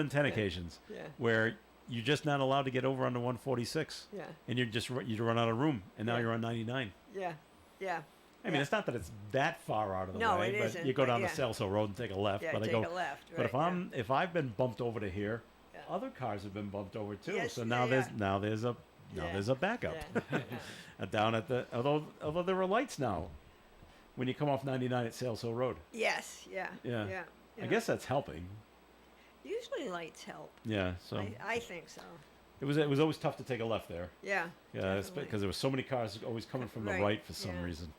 10 occasions, Yeah. where you're just not allowed to get over onto 146, Yeah. and you run out of room, and now Yeah. you're on 99. Yeah. Yeah. I mean, Yeah. it's not that it's that far out of the No, way, it but isn't, you go but down yeah. the Sales Hill Road and take a left. Yeah, but take I go, a left, But right, if I've been bumped over to here, Yeah. other cars have been bumped over too. Yes, so yeah, now yeah. there's a Yeah. there's a backup Yeah. down at the although there are lights now when you come off 99 at Sales Hill Road. Yes. Yeah. Yeah. Yeah. I guess that's helping. Usually lights help. Yeah. So I think so. it was always tough to take a left there. Yeah. Yeah, definitely. because there were so many cars always coming from the Right, right for some yeah. reason.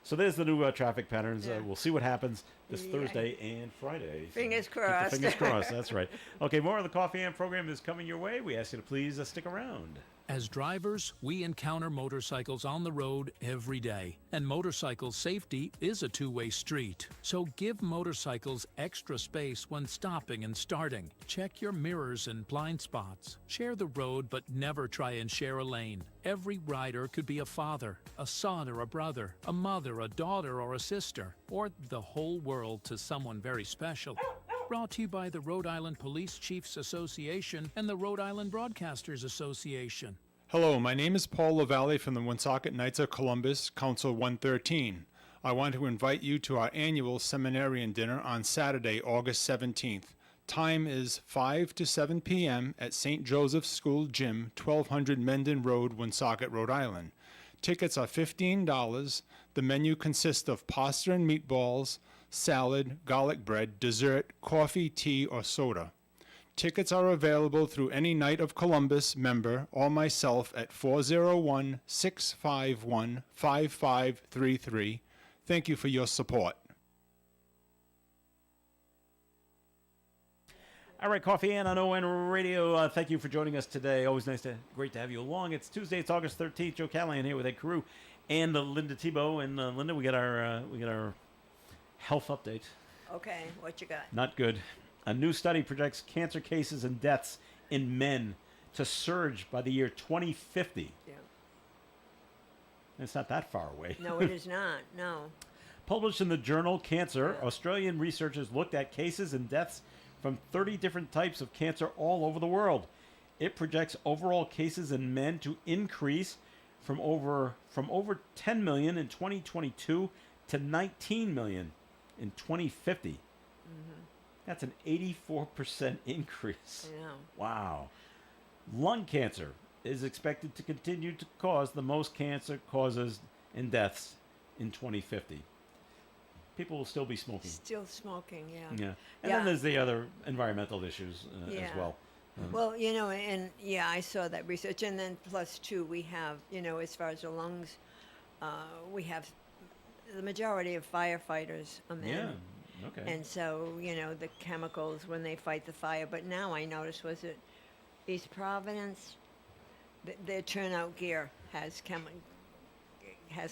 So there's the new traffic patterns. Yeah. We'll see what happens this Yeah. Thursday and Friday. So Fingers keep the crossed. Fingers crossed. That's right. Okay, more of the Coffee and program is coming your way. We ask you to please stick around. As drivers, we encounter motorcycles on the road every day, and motorcycle safety is a two-way street. So give motorcycles extra space when stopping and starting. Check your mirrors and blind spots. Share the road, but never try and share a lane. Every rider could be a father, a son or a brother, a mother, a daughter or a sister, or the whole world to someone very special. Brought to you by the Rhode Island Police Chiefs Association and the Rhode Island Broadcasters Association. Hello, my name is Paul LaValle from the Woonsocket Knights of Columbus, Council 113. I want to invite you to our annual seminarian dinner on Saturday, August 17th. Time is 5 to 7 p.m. at St. Joseph's School Gym, 1200 Mendon Road, Woonsocket, Rhode Island. Tickets are $15. The menu consists of pasta and meatballs, salad, garlic bread, dessert, coffee, tea, or soda. Tickets are available through any Knight of Columbus member or myself at 401-651-5533. Thank you for your support. All right, Coffee and on ON Radio. Thank you for joining us today. Always great to have you along. It's Tuesday. It's August 13th. Joe Callahan here with Ed Carew and Linda Tebow. And Linda, we got our health update. Okay, what you got? Not good. A new study projects cancer cases and deaths in men to surge by the year 2050. Yeah. It's not that far away. No, it is not. No. Published in the journal Cancer, Australian researchers looked at cases and deaths from 30 different types of cancer all over the world. It projects overall cases in men to increase from over 10 million in 2022 to 19 million in 2050. That's an 84% increase. I know. Wow. Lung cancer is expected to continue to cause the most cancer causes and deaths in 2050. People will still be smoking. Still smoking, yeah. Yeah. And Yeah. then there's the other environmental issues as Yeah. well. Well, you know, and yeah, I saw that research. And then plus two, we have, you know, as far as the lungs, we have the majority of firefighters are men. Yeah. Okay. And so, you know, the chemicals when they fight the fire. But now I noticed, was it East Providence? Their turnout gear has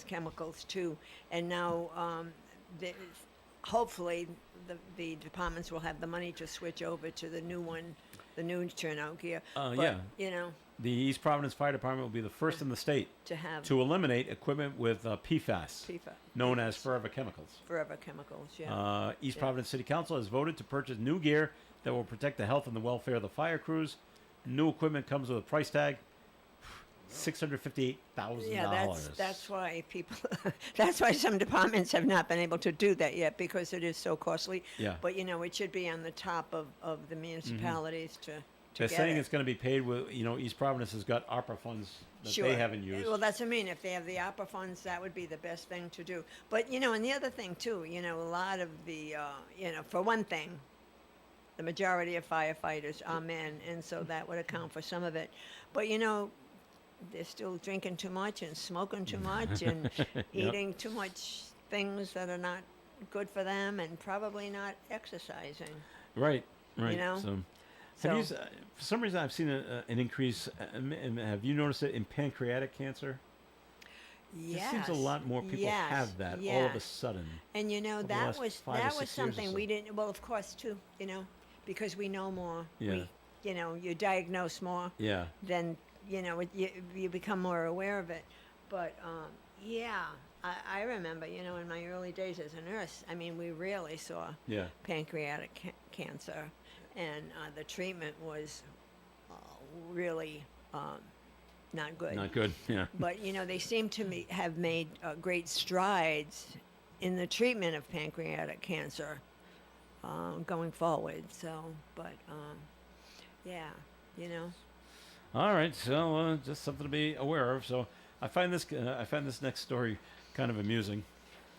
chemicals too. And now hopefully the departments will have the money to switch over to the new one, the new turnout gear. But, yeah. You know, The East Providence Fire Department will be the first in the state to have to eliminate equipment with PFAS, PFAS, known as forever chemicals. forever chemicals. Yeah. East Yeah. Providence City Council has voted to purchase new gear that will protect the health and the welfare of the fire crews. New equipment comes with a price tag, $658,000. Yeah, that's why people. That's why some departments have not been able to do that yet, because it is so costly. Yeah. But you know, it should be on the top of the municipalities to They're get saying it. it's going to be paid with, East Providence has got ARPA funds that Sure. they haven't used. Well, that's what I mean. If they have the opera funds, that would be the best thing to do. But you know, and the other thing too, you know, a lot of the, for one thing, the majority of firefighters are men, and so that would account for some of it. But you know, they're still drinking too much and smoking too much and eating too much things that are not good for them, and probably not exercising. Right. You know? So, have you, So- for some reason, I've seen an increase. Have you noticed it in pancreatic cancer? Yes. It seems a lot more people yes, have that all of a yes. sudden. And you know, over the last 5 or that 6 was years or something so. we didn't. Well, of course, too. You know, because we know more. Yeah. You know, you diagnose more. Yeah. Then you become more aware of it. But yeah, I remember. You know, in my early days as a nurse, I mean, we rarely saw Yeah. pancreatic cancer, and the treatment was really not good. Not good. Yeah. But you know, they seem to me have made great strides in the treatment of pancreatic cancer going forward. So, but yeah, you know. All right. So just something to be aware of. So I find this next story kind of amusing.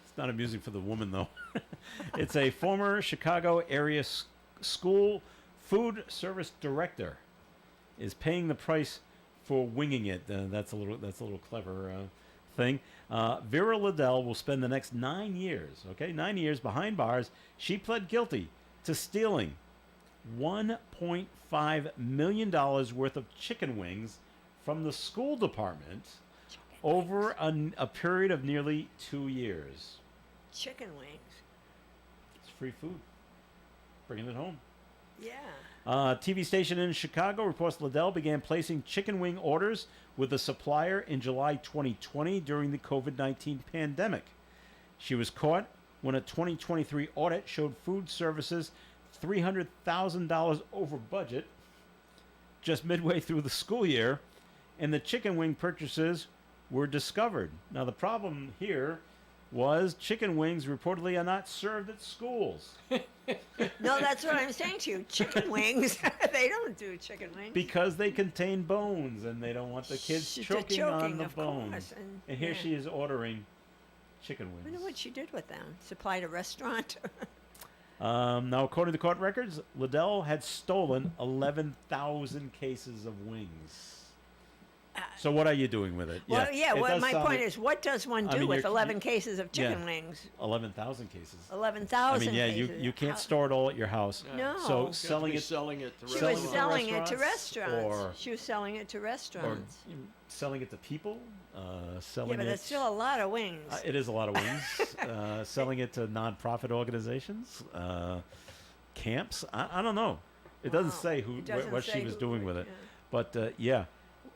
It's not amusing for the woman though. It's a former Chicago area school food service director is paying the price for winging it. That's a little clever thing. Vera Liddell will spend the next 9 years, 9 years behind bars. She pled guilty to stealing $1.5 million worth of chicken wings from the school department over a period of nearly 2 years. Chicken wings. It's free food. Bringing it home. Yeah. TV station in Chicago reports Liddell began placing chicken wing orders with a supplier in July 2020 during the COVID-19 pandemic. She was caught when a 2023 audit showed food services $300,000 over budget just midway through the school year, and the chicken wing purchases were discovered. Now, the problem here was chicken wings reportedly are not served at schools. No, that's what I'm saying to you. Chicken wings. They don't do chicken wings. Because they contain bones, and they don't want the kids They're choking on the of bones. course, And here yeah. she is ordering chicken I wings. wonder what she did with them. Supplied a restaurant. Now, according to court records, Liddell had stolen 11,000 cases of wings. So what are you doing with it? Well, yeah. it Well, does my sound point like is, what does one I do mean, with you're- 11 cases of chicken yeah. wings? 11,000 cases. 11,000. I mean, yeah, cases. you can't How- store it all at your house. No. So Got to selling it, selling it to She selling was it to selling it to restaurants, restaurants. She was selling it to or restaurants. selling it to people, selling Yeah, but it. it's still a lot of wings. It is a lot of wings. Selling it to nonprofit organizations, camps. I don't know. It doesn't Wow. say It doesn't what she say was who- doing with it. yeah. But yeah,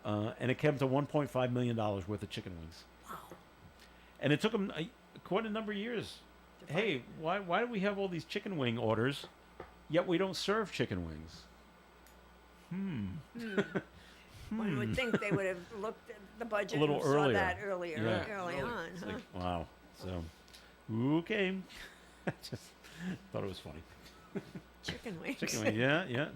and it came to $1.5 million worth of chicken wings. Wow. And it took them quite a number of years. Hey, why do we have all these chicken wing orders, yet we don't serve chicken wings? One would think they would have looked at the budget A little and saw earlier. that earlier, Yeah. early on. It's Huh? like, wow. So, okay. Just thought it was funny. Chicken wings. Chicken wing, yeah.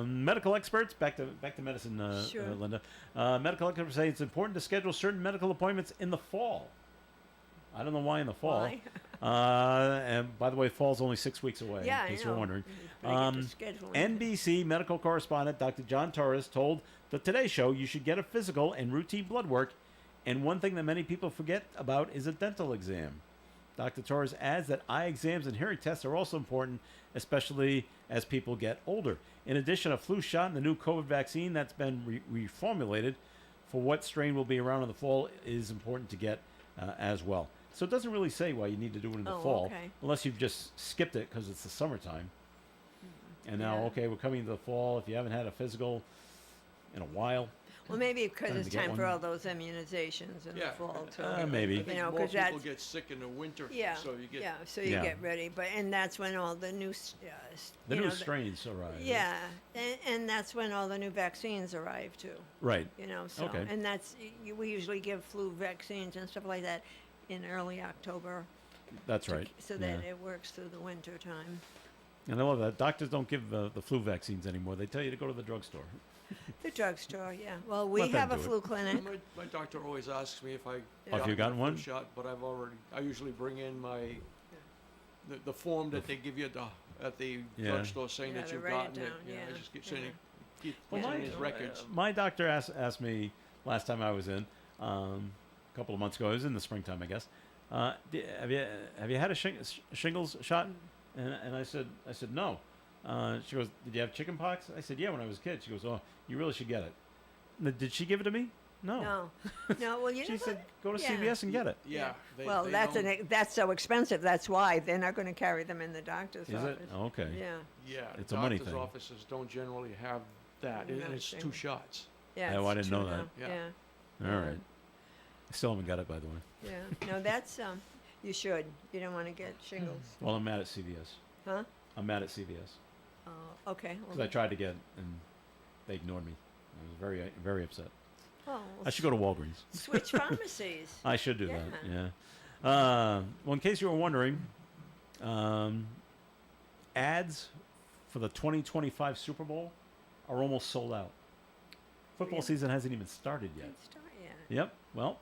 Medical experts, back to medicine, Sure. Linda. Medical experts say it's important to schedule certain medical appointments in the fall. I don't know why in the fall. Why? And by the way, fall's only 6 weeks away. Yeah, in case I you're know. wondering. Better get to scheduling. NBC medical correspondent Dr. John Torres told the Today Show you should get a physical and routine blood work, and one thing that many people forget about is a dental exam. Dr. Torres adds that eye exams and hearing tests are also important, especially as people get older. In addition, a flu shot and the new COVID vaccine that's been reformulated for what strain will be around in the fall is important to get as well. So it doesn't really say why you need to do it in the Oh, fall, okay. unless you've just skipped it because it's the summertime. And now, Yeah. okay, we're coming to the fall. If you haven't had a physical in a while, Well, maybe because Time it's to get time for one. all those immunizations in Yeah. the fall too. maybe. I think You know, more 'cause people that's- get sick in the winter. Yeah, So you get. yeah. So you Yeah. get ready, and that's when all the new, the you new know, strains arrive. Yeah, and that's when all the new vaccines arrive too. Right. You know, so Okay. and we usually give flu vaccines and stuff like that in early October, That's right. so that it works through the winter time. And I love that. Doctors don't give the flu vaccines anymore. They tell you to go to the drugstore. The drugstore, yeah. Well, we Let them have a do it. flu clinic. My doctor always asks me if I. Have you gotten my one? flu Shot, but I usually bring in the form that they give you at the Yeah. drugstore saying Yeah, that they you've write it gotten it. down, You know, I yeah, just keep yeah. saying, keep Well, putting my, in his records. my doctor asked me last time I was in, a couple of months ago. It was in the springtime, I guess. Have you had a shingles shot? And I said no. She goes, did you have chicken pox? I said, yeah, when I was a kid. She goes, oh, you really should get it. Did she give it to me? No. No, no. Well, you She know said, what? go to Yeah. CVS and get it. Yeah. Well, they that's don't- that's so expensive. That's why they're not going to carry them in the doctor's Is office. it? Okay. Yeah, Yeah, It's a money doctor's thing. offices don't generally have that, and No, it's they 2 don't. shots. yeah. Oh, I it's didn't know true that. now. Yeah. Yeah, All right. I still haven't got it, by the way. yeah. No, that's you should. You don't want to get shingles, Well, I'm mad at CVS. huh? I'm mad at CVS Okay. because I tried to get and they ignored me. I was very, very upset. well, I should go to Walgreens. switch pharmacies. I should do that. Yeah. Yeah. Well, in case you were wondering, ads for the 2025 Super Bowl are almost sold out. Football Really? season hasn't even started yet. Didn't start yet. Yep. Well,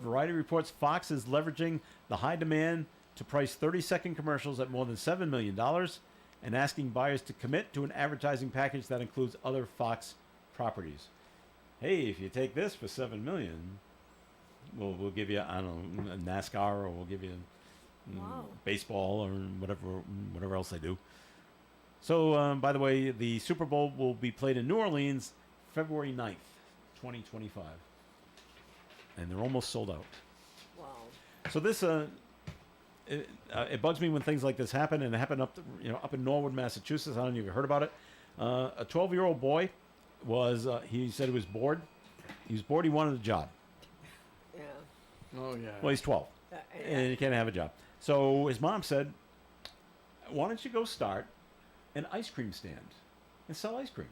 Variety reports Fox is leveraging the high demand to price 30-second commercials at more than $7 million and asking buyers to commit to an advertising package that includes other Fox properties. Hey, if you take this for $7 million, we'll give you, I don't know, a NASCAR, or we'll give you Wow. baseball, or whatever else they do. So, by the way, the Super Bowl will be played in New Orleans February 9th, 2025. And they're almost sold out. Wow. So this, it bugs me when things like this happen, and it happened up in Norwood, Massachusetts. I don't know if you heard about it. A 12-year-old boy he said he was bored. He was bored. He wanted a job. Yeah. Oh, yeah. Well, he's 12, and he can't have a job. So his mom said, "Why don't you go start an ice cream stand and sell ice cream?"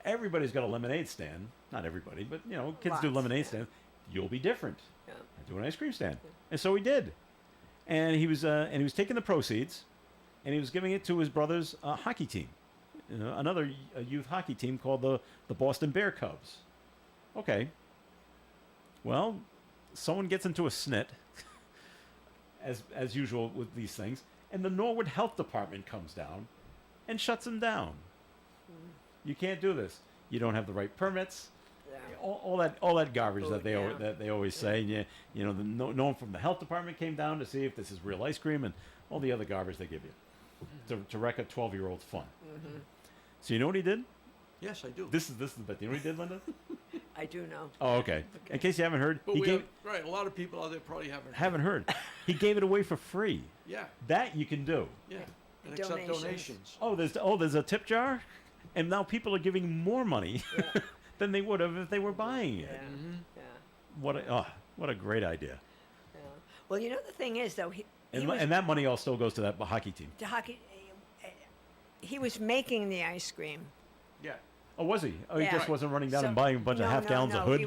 Everybody's got a lemonade stand. Not everybody, but kids do Lots, lemonade yeah. stands. You'll be different. Yeah. Do an ice cream stand, and so he did. And he was taking the proceeds, and he was giving it to his brother's hockey team, another youth hockey team called the Boston Bear Cubs. Okay. Well, someone gets into a snit, as usual with these things, and the Norwood Health Department comes down and shuts him down. You can't do this. You don't have the right permits. Yeah. All that garbage that Food, they always say. Yeah, no one from the health department came down to see if this is real ice cream, and all the other garbage they give you to wreck a 12-year-old's fun. So you know what he did? Yes, I do. This is the bit. You know what he did, Linda? I do know. Oh, okay. In case you haven't heard, But he we gave have, right, a lot of people out there probably haven't. haven't heard. He gave it away for free. Yeah, That you can do. yeah. And accept Donations. donations. There's a tip jar, and now people are giving more money than they would have if they were buying it. Yeah. Yeah. What a great idea. Yeah. Well, you know the thing is though, And that money all still goes to that hockey team. the hockey. He was making the ice cream. Yeah. Oh, was he? Oh, he Yeah. just wasn't running down So- and buying a bunch of half gallons of Hood.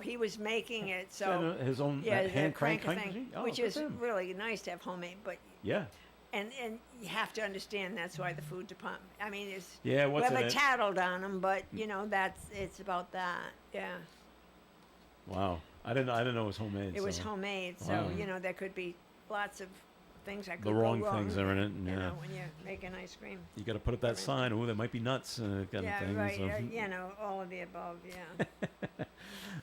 He was making it. So So his own yeah, that the hand crank crank machine? thing, Oh, which good is for him. really nice to have homemade, but Yeah. and you have to understand that's why the food department. I mean, it's Yeah, what's in whoever it? tattled on them, but it's about that. Yeah, Wow. I didn't know it was homemade. it was so homemade, so Wow. there could be lots of things that could The go wrong wrong. things are in it, and You yeah. know, when you're making ice cream. You got to put up that sign. Oh, there might be nuts, kind of Yeah, thing. right. So. All of the above. Yeah.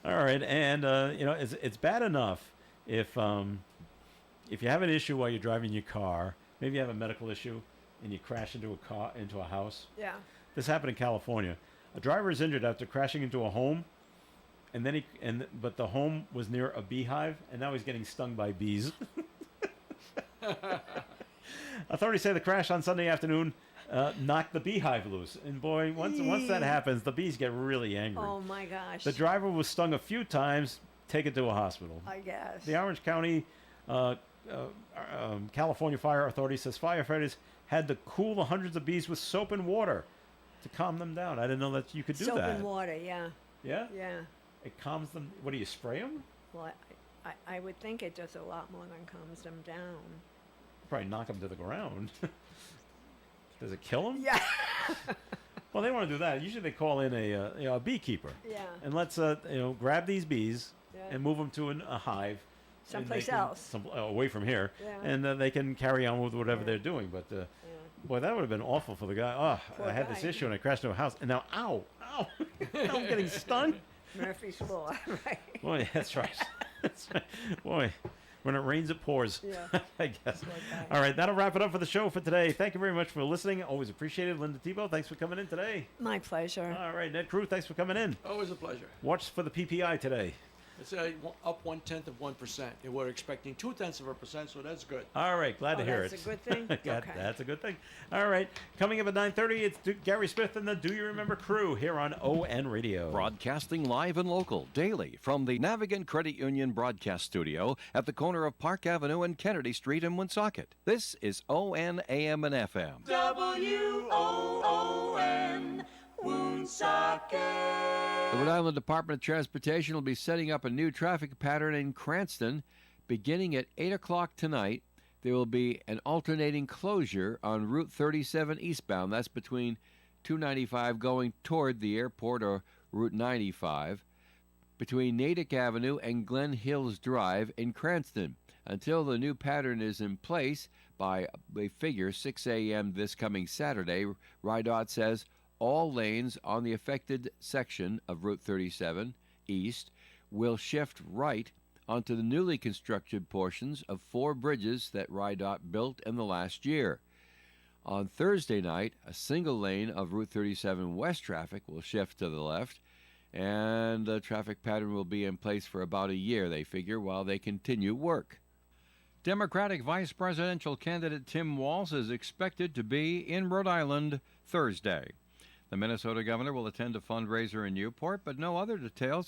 All right, and it's bad enough if you have an issue while you're driving your car. Maybe you have a medical issue, and you crash into a house. Yeah. This happened in California. A driver is injured after crashing into a home And then but the home was near a beehive, and now he's getting stung by bees. Authorities say the crash on Sunday afternoon knocked the beehive loose, and boy, once that happens, the bees get really angry. Oh my gosh. The driver was stung a few times, taken to a hospital. I guess. The Orange County, California Fire Authority says firefighters had to cool the hundreds of bees with soap and water to calm them down. I didn't know that you could do Soap that. and water, yeah. Yeah? Yeah. It calms them. What do you spray them? Well, I would think it does a lot more than calms them down. Probably knock them to the ground. Does it kill them? Yeah. Well, they want to do that. Usually they call in a beekeeper. Yeah. And let's grab these bees Yeah. and move them to a hive. and they Someplace can- else. away from here. Yeah. And they can carry on with whatever Yeah. they're doing. But Yeah. boy, that would have been awful for the guy. Oh, Poor I had guy. this issue and I crashed into a house. And now, ow. Now I'm getting stung. Murphy's Law, right? Boy, that's right. That's right. Boy, when it rains, it pours. Yeah. I guess. Poor guy. All right, that'll wrap it up for the show for today. Thank you very much for listening. Always appreciated. Linda Tebow, thanks for coming in today. My pleasure. All right, Ned Crew, thanks for coming in. Always a pleasure. Watch for the PPI today. It's up 1/10%, and we're expecting 0.2%, so that's good. All right, glad to Oh, hear that's it. a good thing? Glad- Okay. That's a good thing. All right, coming up at 9:30, it's Gary Smith and the Do You Remember Crew here on ON Radio. Broadcasting live and local daily from the Navigant Credit Union broadcast studio at the corner of Park Avenue and Kennedy Street in Woonsocket. This is ON AM and FM. WOON Woonsocket. The Rhode Island Department of Transportation will be setting up a new traffic pattern in Cranston. Beginning at 8 o'clock tonight, there will be an alternating closure on Route 37 eastbound. That's between 295 going toward the airport or Route 95, between Natick Avenue and Glen Hills Drive in Cranston. Until the new pattern is in place by, they figure, 6 a.m. this coming Saturday, RIDOT says all lanes on the affected section of Route 37 East will shift right onto the newly constructed portions of 4 bridges that RIDOT built in the last year. On Thursday night, a single lane of Route 37 West traffic will shift to the left, and the traffic pattern will be in place for about a year, they figure, while they continue work. Democratic Vice Presidential candidate Tim Walz is expected to be in Rhode Island Thursday. The Minnesota governor will attend a fundraiser in Newport, but no other details